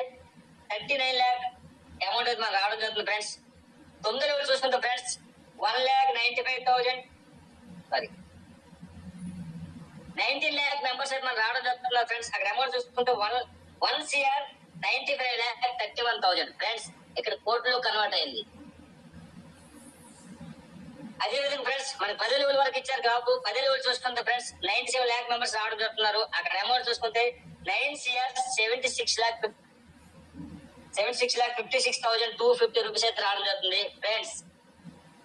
39 lakh అమౌంట్ అయితే మనకు రావడం జరుగుతుంది ఫ్రెండ్స్. 9 లెవెల్ చూసుకుంటే ఫ్రెండ్స్ 1,95,000 సారీ 19 lakh మెంబర్స్ అయితే మనం రావడం జరుగుతున్నారు ఫ్రెండ్స్. అక్కడ అమౌంట్ చూసుకుంటే 1,95,31,000 ఫ్రెండ్స్. ఇక్కడ కోట్లు కన్వర్ట్ అయింది. అదే విధంగా ఫ్రెండ్స్ మన 10 లెవెల్ వరకు ఇచ్చారు కాబట్టి 10 లెవెల్ చూసుకుంటే ఫ్రెండ్స్ 97 lakh మెంబర్స్ రావడం జరుగుతున్నారు. అక్కడ అమౌంట్ చూసుకుంటే 76,56,250 రూపీస్ అయితే రావడం జరుగుతుంది ఫ్రెండ్స్.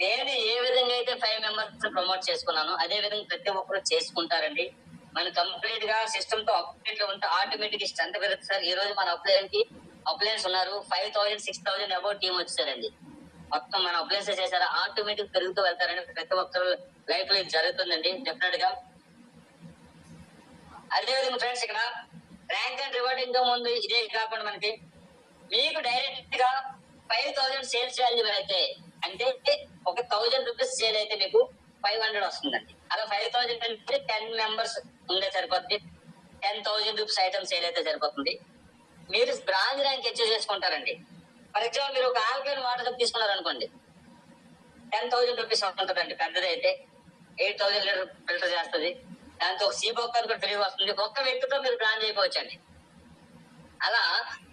నేను ఏ విధంగా అయితే 5 మెంబర్స్ ప్రమోట్ చేసుకున్నాను అదే విధంగా ప్రతి ఒక్కరు చేసుకుంటారండి. మన కంప్లీట్ గా సిస్టమ్ తో అప్డేట్ లో ఉంటే ఆటోమేటిక్ స్ట్రెంత్ పెరుగుతుంది సార్. ఈ రోజు మన అప్లయన్స్ ఉన్నారు 5,000 6,000 అబౌట్ టీమ్ వచ్చారండి. మొత్తం మన అప్లయన్స్ చేశారు ఆటోమేటిక్ పెరుగుతూ వెళ్తారండి. ప్రతి ఒక్కరు లైఫ్ లో ఇది జరుగుతుందండి డెఫినెట్ గా. అదే విధంగా ఫ్రెండ్స్ ఇక్కడ ర్యాంక్ అండ్ రివార్డ్ ఇంకా ముందు ఇదే కాకుండా మనకి మీకు డైరెక్ట్ గా 5,000 సేల్స్ వాల్యూ అయితే అంటే ఒక 1,000 రూపీస్ సేల్ అయితే మీకు 500 వస్తుందండి. అలా 5,000 అంటే 10 మెంబర్స్ ఉండే సరిపోతుంది. 10,000 రూపీస్ ఐటమ్ సేల్ అయితే సరిపోతుంది. మీరు బ్రాంచ్ ర్యాంక్ అచీవ్ చేసుకుంటారండి. ఫర్ ఎగ్జాంపుల్ మీరు ఒక ఆల్కలైన్ వాటర్ సబ్ తీసుకున్నారు అనుకోండి 10,000 రూపీస్ ఉంటుందండి. పెద్దది అయితే 8,000 లీటర్ ఫిల్టర్ చేస్తుంది. దాంతో ఒక సీబోక్కర్ కూడా ఫ్రీ వస్తుంది. ఒక్క వ్యక్తితో మీరు బ్రాంచ్ అయిపోవచ్చండి. అలా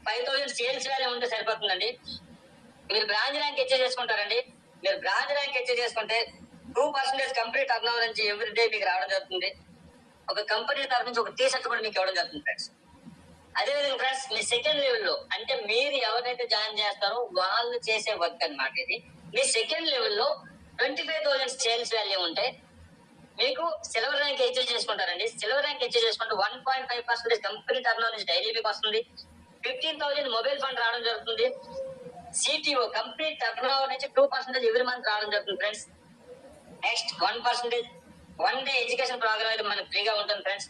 5,000 సేల్స్ వాల్యూ ఉంటే సరిపోతుందండి. మీరు బ్రాంచ్ ర్యాంక్ అచీవ్ చేసుకుంటారండి. మీరు బ్రాంచ్ ర్యాంక్ అచీవ్ చేసుకుంటే 2% కంపెనీ టర్న్ ఓవర్ నుంచి ఎవ్రీ డే మీకు రావడం జరుగుతుంది. ఒక కంపెనీ తరఫు నుంచి ఒక టీ షర్ట్ కూడా మీకు ఇవ్వడం జరుగుతుంది ఫ్రెండ్స్. అదేవిధంగా ఫ్రెండ్స్ మీ సెకండ్ లెవెల్లో అంటే మీరు ఎవరైతే జాయిన్ చేస్తారో వాళ్ళు చేసే వర్క్ అన్నమాట ఇది. మీ సెకండ్ లెవెల్లో 25,000 సేల్స్ వాల్యూ ఉంటే మీకు సిల్వర్ ర్యాంక్ అచీవ్ చేసుకుంటారండి. సిల్వర్ ర్యాంక్ అచీవ్ చేసుకుంటే 1.5% కంపెనీ టర్న్ ఓవర్ నుంచి డైలీ మీకు వస్తుంది. 15,000 మొబైల్ ఫండ్ రావడం జరుగుతుంది. సిటిఓ కంపెనీ టర్న్ ఓవర్ నుంచి 2% ఎవ్రీ మంత్ రావడం జరుగుతుంది friends. Next 1% 1 day education programme అయితే మనకు ఫ్రీగా ఉంటుంది ఫ్రెండ్స్.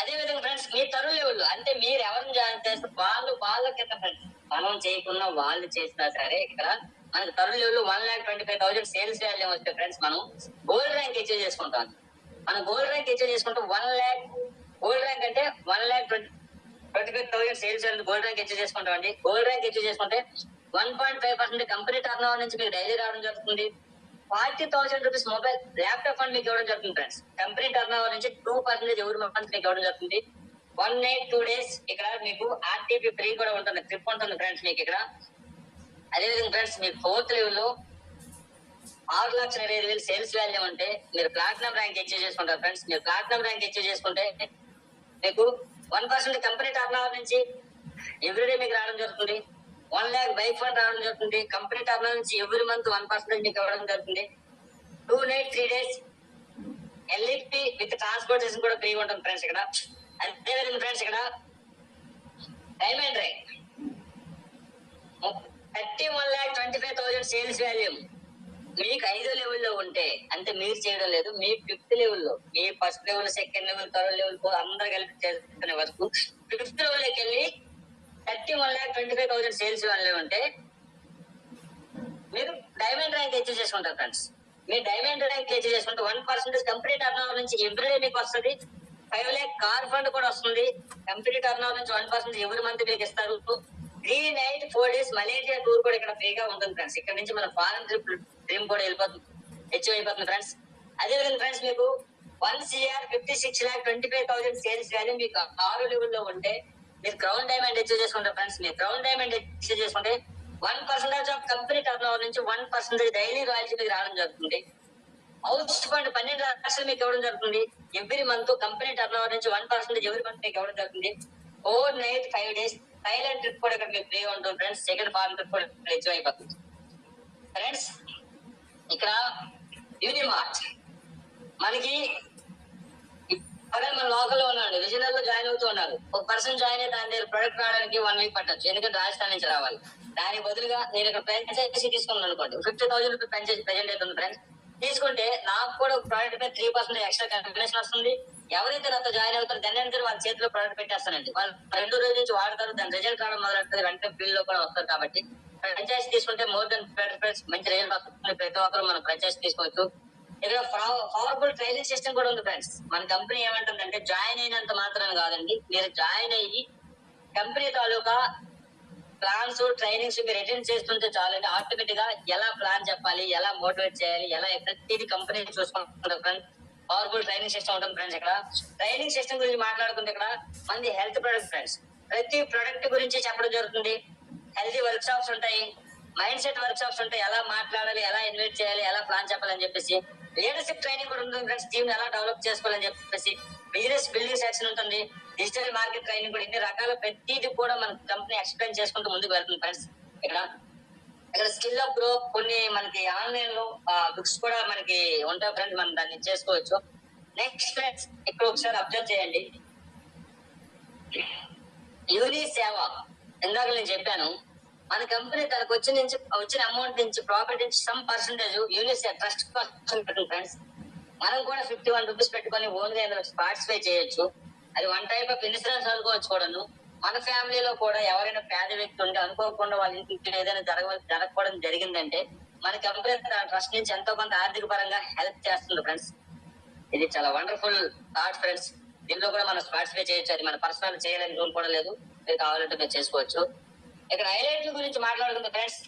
అదే విధంగా ఫ్రెండ్స్ మీ తరుణ్ లెవెల్ అంటే మీరు ఎవరిని జాయిన్ చేస్తే వాళ్ళ కింద ఫ్రెండ్స్ మనం చేయకుండా వాళ్ళు చేసినా సరే ఇక్కడ మనకి తరుణ్ లెవెల్ 1,25,000 సేల్స్ వాల్యూ వస్తే ఫ్రెండ్స్ మనం గోల్డ్ ర్యాంక్ అచీవ్ చేసుకుంటాం. మనం గోల్డ్ ర్యాంక్ అచీవ్ చేసుకుంటే 1 lakh గోల్డ్ ర్యాంక్ అంటే 1,25,000 sales value gold rank achieve చేసుకుంటాం అండి. గోల్డ్ ర్యాంక్ అచీవ్ చేసుకుంటే 1.5% కంపెనీ టర్న్ ఓవర్ నుంచి మీకు డైలీ రావడం జరుగుతుంది. 40,000 రూపీస్ మొబైల్ ల్యాప్టాప్ ఫండ్ మీకు ఇవ్వడం జరుగుతుంది ఫ్రెండ్స్. కంపెనీ టర్న్ ఓవర్ నుంచి 2% ఎవరి మంత్ మీకు ఇవ్వడం జరుగుతుంది. 1 night 2 days ఇక్కడ మీకు ఆర్టీపీ ఫ్రీ కూడా ఉంటుంది. ట్రిప్ ఉంటుంది ఫ్రెండ్స్ మీకు ఇక్కడ. అదేవిధంగా ఫ్రెండ్స్ మీకు 4th లెవెల్లో 6,25,000 సేల్స్ వాల్యూ ఉంటే మీరు ప్లాటినం ర్యాంక్ అచీవ్ చేసుకుంటారు ఫ్రెండ్స్. మీరు ప్లాటినం ర్యాంక్ అచీవ్ చేసుకుంటే మీకు 1% కంపెనీ టర్న్ ఓవర్ నుంచి ఎవ్రీడే మీకు రావడం జరుగుతుంది. 1 lakh బైక్ ఫండ్ రావడం జరుగుతుంది. కంపెనీ టర్న్ ఓవర్ నుంచి ఎవ్రీ మంత్ 1% మీకు ఇవ్వడం జరుగుతుంది. 2 night 3 days LEP with transportation కూడా ఫ్రీ ఉంటుంది ఫ్రెండ్స్ ఇక్కడ. అదేవిధంగా ఫ్రెండ్స్ ఇక్కడ డైమండ్ ర్యాంక్ 31,25,000 సేల్స్ వాల్యూ మీకు 5వ లెవెల్లో ఉంటే అంటే మీరు చేయడం లేదు మీ 5th లెవెల్లో మీ first level second level third level అందరు కలిపి చేస్తున్న వరకు 5th లెవెల్కి వెళ్ళి 31,25,000 సేల్స్ వాల్యూ ఉంటే మీరు డైమండ్ ర్యాంక్ అచీవ్ చేసుకుంటారు ఫ్రెండ్స్. మీ డైమండ్ ర్యాంక్ అచీవ్ చేసుకుంటే 1% కంపెనీ టర్న్ ఓవర్ నుంచి ఎవ్రీడే మీకు వస్తుంది. 5 lakh కార్ ఫండ్ కూడా వస్తుంది. కంపెనీ టర్న్ ఓవర్ నుంచి 1% ఎవరి మంత్ మీకు ఇస్తారు. 3 night 4 days మలేషియా టూర్ కూడా ఇక్కడ ఫ్రీగా ఉంటుంది ఫ్రెండ్స్. ఇక్కడ నుంచి మన ఫారెన్ డ్రీమ్ కూడా వెళ్ళిపోతుంది హెచ్యూ అయిపోతుంది ఫ్రెండ్స్. అదేవిధంగా ఫ్రెండ్స్ మీకు 1,56,25,000 సేల్స్ వాల్యూ మీకు 6వ లెవెల్లో ఉంటే మీరు క్రౌన్ డైమండ్ అచీవ్ చేసుకుంటారు ఫ్రెండ్స్. మీరు క్రౌన్ డైమండ్ అచీవ్ చేసుకుంటే 1% ఆఫ్ కంపెనీ టర్న్ ఓవర్ నుంచి 1% డైలీ రాయల్టీ మీకు రావడం జరుగుతుంది. హౌస్ ఫండ్ 12 లక్షలు మీకు ఇవ్వడం జరుగుతుంది. Every month company turn over నుంచి 1% ఎవరి మంత్ మీకు ఇవ్వడం జరుగుతుంది. 4 night 5 days థైలాండ్ ట్రిప్ కూడా ఇక్కడ మీకు ఫ్రీగా ఉంటుంది ఫ్రెండ్స్. సెకండ్ ఫారెన్ ట్రిప్ కూడా హెచ్యూ అయిపోతుంది ఫ్రెండ్స్. ఇక్కడ యూనిమార్ట్ మనకి మన లోకల్ లో ఉన్నాడు విజయనగర్ లో జాయిన్ అవుతూ ఉన్నారు. ఒక పర్సన్ జాయిన్ అయితే దాని దగ్గర ప్రొడక్ట్ రావడానికి 1 week పట్టచ్చు. ఎందుకంటే రాజస్థాన్ నుంచి రావాలి. దానికి బదులుగా నేను ఇక్కడ ఫ్రాంచైజీ తీసుకున్నాను అనుకోండి 50,000 రూపీస్ ఫ్రాంచైజీ ప్రెజెంట్ అవుతుంది ఫ్రెండ్స్. తీసుకుంటే నాకు కూడా ఒక ప్రోడక్ట్ పై 3% ఎక్స్ట్రా కమిషన్ వస్తుంది. ఎవరైతే నాతో జాయిన్ అవుతారో దాని అంతా వాళ్ళ చేతిలో ప్రోడక్ట్ పెట్టేస్తానండి. వాళ్ళు 2 రోజుల నుంచి వాడతారు. దాని రిజల్ట్ రావడం మొదలెడుతుంది. వెంటనే బిల్ లో కూడా వస్తారు. కాబట్టి ఫ్రాంచైజీ తీసుకుంటే మోర్ దెన్ మంచి రిజల్ట్ వస్తుంది. ప్రతి ఒక్కరు మనం ఫ్రాంచైజీ తీసుకోవచ్చు. ఇక్కడ పవర్ఫుల్ ట్రైనింగ్ సిస్టమ్ కూడా ఉంది ఫ్రెండ్స్. మన కంపెనీ ఏమంటుందంటే జాయిన్ అయినంత మాత్రాన్ని కాదండి, మీరు జాయిన్ అయ్యి కంపెనీ తాలూకా ప్లాన్స్ ట్రైనింగ్స్ మీరు అటెండ్ చేస్తుంటే చాలండి, ఆటోమేటిక్ గా ఎలా ప్లాన్ చెప్పాలి, ఎలా మోటివేట్ చేయాలి, ఎలా ప్రతిదీ కంపెనీ చూసుకుంటారు ఫ్రెండ్స్. పవర్ఫుల్ ట్రైనింగ్ సిస్టమ్ ఉంటుంది ఫ్రెండ్స్. ఇక్కడ ట్రైనింగ్ సిస్టమ్ గురించి మాట్లాడుకుంటే ఇక్కడ మంది హెల్త్ ప్రొడక్ట్ ఫ్రెండ్స్. ప్రతి ప్రొడక్ట్ గురించి చెప్పడం జరుగుతుంది. హెల్తీ వర్క్ షాప్స్ ఉంటాయి, మైండ్ సెట్ వర్క్ షాప్స్ ఉంటాయి, ఎలా మాట్లాడాలి, ఎలా ఇన్వైట్ చేయాలి, ఎలా ప్లాన్ చెప్పాలని చెప్పేసి. లీడర్షిప్ ట్రైనింగ్ కూడా ఉంటుంది ఫ్రెండ్స్, టీమ్ ఎలా డెవలప్ చేసుకోవాలని చెప్పేసి. బిజినెస్ బిల్డింగ్ సెక్షన్ ఉంటుంది, డిజిటల్ మార్కెట్ ట్రైనింగ్ కూడా. ఇన్ని రకాల ప్రతిదీ కూడా మన కంపెనీ ఎక్స్ప్లెయిన్ చేసుకుంటూ ముందుకు వెళ్తుంది ఫ్రెండ్స్. ఇక్కడ స్కిల్ అప్ గ్రో కొన్ని మనకి ఆన్లైన్ లో బుక్స్ కూడా మనకి ఉంటాయి ఫ్రెండ్స్, మనం దాన్ని చేసుకోవచ్చు. నెక్స్ట్ ఫ్రెండ్స్ ఇక్కడ ఒకసారి అబ్జర్వ్ చేయండి, యూని సేవ. ఇందాక నేను చెప్పాను, మన కంపెనీ తనకు వచ్చిన అమౌంట్ నుంచి ప్రాఫిట్ నుంచి some percentage UNICEF trust friends. మనం కూడా 51 రూపీస్ పెట్టుకొని ఓన్ గా పార్టిసిపేట్ చేయొచ్చు. అది వన్ టైప్ ఆఫ్ ఇన్సూరెన్స్ అనుకోవచ్చు కూడాను. మన ఫ్యామిలీలో కూడా ఎవరైనా పేద వ్యక్తి ఉంటే అనుకోకుండా వాళ్ళ ఇంటికి ఏదైనా జరగకపోవడం జరిగిందంటే మన కంపెనీ ట్రస్ట్ నుంచి ఎంతో కొంత ఆర్థిక పరంగా హెల్ప్ చేస్తుంది ఫ్రెండ్స్. ఇది చాలా వండర్ఫుల్ థాట్ ఫ్రెండ్స్. దీంట్లో కూడా మనం పార్టిసిపేట్ చేయొచ్చు. అది మన పర్సనల్ చేయాలని రూల్ కూడా లేదు, మీరు కావాలంటే మీరు చేసుకోవచ్చు. ఇక్కడ హైలైట్ల గురించి మాట్లాడుకుంటే friends,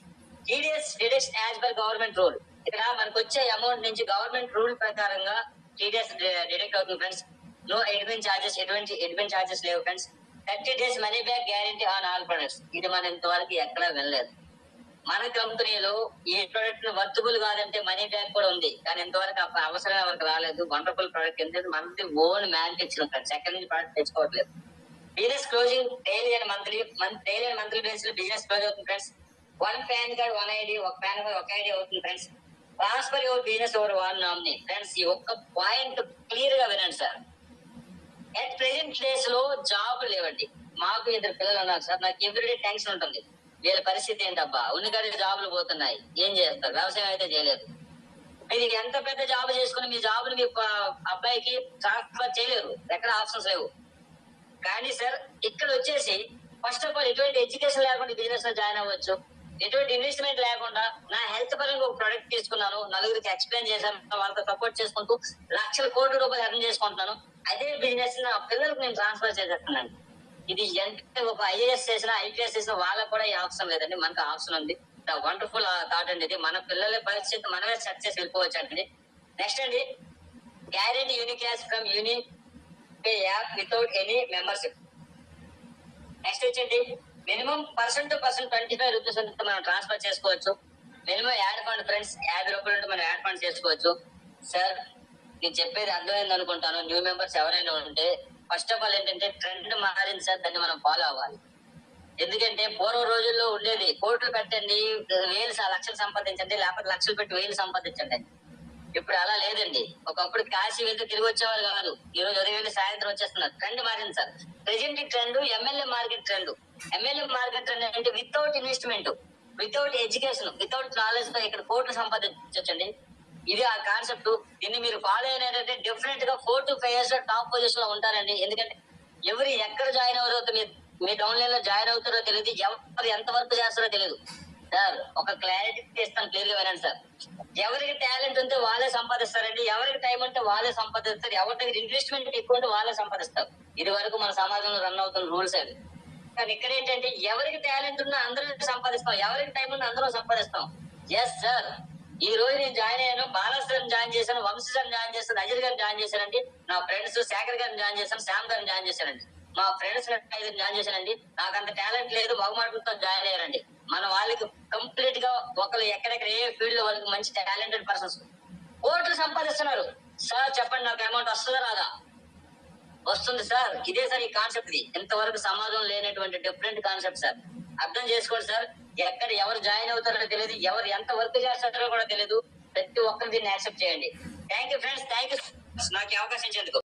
TDS deduction as per government rule. ఇక్కడ మనకు వచ్చే అమౌంట్ నుంచి గవర్నమెంట్ రూల్ ప్రకారంగా టీడీఎస్ డిడక్ట్ అవుతుంది ఫ్రెండ్స్. నో అడ్మిన్ చార్జెస్, ఎటువంటి అడ్మిన్ చార్జెస్ లేవు friends. 30 days money back guarantee on all products. ఇది మనం ఇంతవరకు ఎక్కడా వెళ్ళలేదు. మన కంపెనీలో ఈ ప్రొడక్ట్ వర్తబుల్ కాదంటే మనీ బ్యాక్ కూడా ఉంది, కానీ ఇంతవరకు అవసరం ఎవరికి రాలేదు. వండర్ఫుల్ ప్రొడక్ట్ ఎందుకంటే మనది ఓన్ మ్యానుఫ్యాక్చరింగ్ ఫ్రెండ్స్, ఎక్కడి నుంచి ప్రొడక్ట్ తెచ్చుకోవట్లేదు. Business closing daily and monthly base లో బిజినెస్ క్లోజ్ అవుతుంది friends. One PAN card one ID, ఒక పాన్ కార్డ్ ఒక ఐడి అవుతుంది friends. Transfer your business over one nominee. Friends ఈ ఒక్క పాయింట్ క్లియర్ గా వినండి సార్. అట్ ప్రెసెంట్ డేస్ లో జాబ్ లేవండి. మాకు 2 పిల్లలు ఉన్నారు సార్, నాకు ఎవ్రీడే టెన్షన్ ఉంటుంది, వీళ్ళ పరిస్థితి ఏంటబ్బా, ఉన్నకాడి జాబులు పోతున్నాయి, ఏం చేస్తారు, వ్యవసాయం అయితే చేయలేదు. మీరు ఎంత పెద్ద జాబ్ చేసుకుని మీ జాబ్ మీ అబ్బాయికి ట్రాన్స్ఫర్ చేయలేరు, ఎక్కడ ఆప్షన్స్ లేవు. కానీ సార్ ఇక్కడ వచ్చేసి ఫస్ట్ ఆఫ్ ఆల్ ఎటువంటి ఎడ్యుకేషన్ లేకుండా బిజినెస్ లో జాయిన్ అవ్వచ్చు, ఎటువంటి ఇన్వెస్ట్మెంట్ లేకుండా నా హెల్త్ పరంగా ఒక ప్రొడక్ట్ తీసుకున్నాను, నలుగురికి ఎక్స్ప్లెయిన్ చేశాను, వాళ్ళతో సపోర్ట్ చేసుకుంటూ లక్షల కోట్ల రూపాయలు ఎర్న్ చేసుకుంటున్నాను. అదే బిజినెస్ నా పిల్లలకు నేను ట్రాన్స్ఫర్ చేసేస్తున్నాను. ఇది ఎంత ఒక ఐఏఎస్ చేసిన ఐపీఎస్ చేసిన వాళ్ళకు కూడా ఈ ఆప్షన్ లేదండి, మనకు ఆప్షన్ ఉంది. వండర్ఫుల్ థాట్ అండి ఇది. మన పిల్లల పరిస్థితి మనమే సెట్ చేసి వెళ్ళిపోవచ్చు అండి. నెక్స్ట్ అండి, guarantee unique cash from Unipay app without any membership. Next వచ్చేది minimum person to person 25 rupees మనం ట్రాన్స్ఫర్ చేసుకోవచ్చు. మినిమం యాడ్ ఫండ్ ఫ్రెండ్స్ 50 రూపాయలు మనం యాడ్ ఫండ్ చేసుకోవచ్చు. సార్ నేను చెప్పేది అర్థమైంది అనుకుంటాను. న్యూ మెంబర్స్ ఎవరైనా ఉంటే ఫస్ట్ ఆఫ్ ఆల్ ఏంటంటే ట్రెండ్ మారింది సార్, దాన్ని మనం ఫాలో అవ్వాలి. ఎందుకంటే పూర్వ రోజుల్లో ఉండేది కోట్లు పెట్టండి, లక్షలు సంపాదించండి, లేకపోతే లక్షలు పెట్టి 1000 సంపాదించండి. ఇప్పుడు అలా లేదండి. ఒకప్పుడు కాశీ వెళ్తే తిరిగి వచ్చేవారు కాదు, ఈ రోజు ఉదయం వెళ్ళి సాయంత్రం వచ్చేస్తున్నారు. ట్రెండ్ మారింది sir. Present trend MLA market trend. MLA market trend అంటే without investment, without education, without knowledge తో ఇక్కడ కోట్లు సంపాదించండి. ఇది ఆ కాన్సెప్ట్. దీన్ని మీరు ఫాలో అయినట్లయితే డెఫినెట్ గా 4 to 5 years లో టాప్ పొజిషన్ లో ఉంటారండి. ఎందుకంటే ఎవరు ఎక్కడ జాయిన్ అవ్వరో మీ డౌన్లైన్ లో జాయిన్ అవుతారో తెలియదు, ఎవరు ఎంత వర్క్ చేస్తారో తెలియదు. సార్ ఒక క్లారిటీ ఇస్తాను, క్లియర్ గా వినండి సార్. ఎవరికి టాలెంట్ ఉంటే వాళ్ళే సంపాదిస్తారండి, ఎవరికి టైం ఉంటే వాళ్ళే సంపాదిస్తారు, ఎవరి దగ్గర ఇన్వెస్ట్మెంట్ ఎక్కువ ఉంటే వాళ్ళే సంపాదిస్తారు. ఇది వరకు మన సమాజంలో రన్ అవుతున్న రూల్స్ అవి. కానీ ఇక్కడ ఏంటంటే ఎవరికి టాలెంట్ ఉన్నా అందరూ సంపాదిస్తాం, ఎవరికి టైం ఉన్నా అందరూ సంపాదిస్తాం. ఎస్ సార్, ఈ రోజు నేను జాయిన్ అయ్యాను, బాలాస్ గారిని జాయిన్ చేశాను, వంశీ గారిని జాయిన్ చేశాను, అజయ్ గారిని జాయిన్ చేశానండి, నా ఫ్రెండ్స్ శేఖర్ గారిని జాయిన్ చేశాను, శ్యామ్ గారిని జాయిన్ చేశానండి, మా ఫ్రెండ్స్ 5 జాయిన్ చేశానండి. నాకు అంత టాలెంట్ లేదు, మగమాటలతో జాయిన్ అయ్యారండి. మన వాళ్ళకి కంప్లీట్ గా ఒకరు ఎక్కడెక్కడ ఏ ఫీల్డ్ లో వాళ్ళకి మంచి టాలెంటెడ్ పర్సన్స్ కోట్లు సంపాదిస్తున్నారు. సార్ చెప్పండి, నాకు అమౌంట్ వస్తుందా రాదా? వస్తుంది సార్. ఇదే సార్ ఈ కాన్సెప్ట్. ఇది ఇంతవరకు సమాజం లేనటువంటి డిఫరెంట్ కాన్సెప్ట్ సార్. అర్థం చేసుకోండి సార్. ఎక్కడ ఎవరు జాయిన్ అవుతారో తెలియదు, ఎవరు ఎంత వర్క్ చేస్తారో కూడా తెలియదు. ప్రతి ఒక్కరు దీన్ని యాక్సెప్ట్ చేయండి. Thank you friends, thank you నాకు అవకాశం ఇచ్చేందుకు.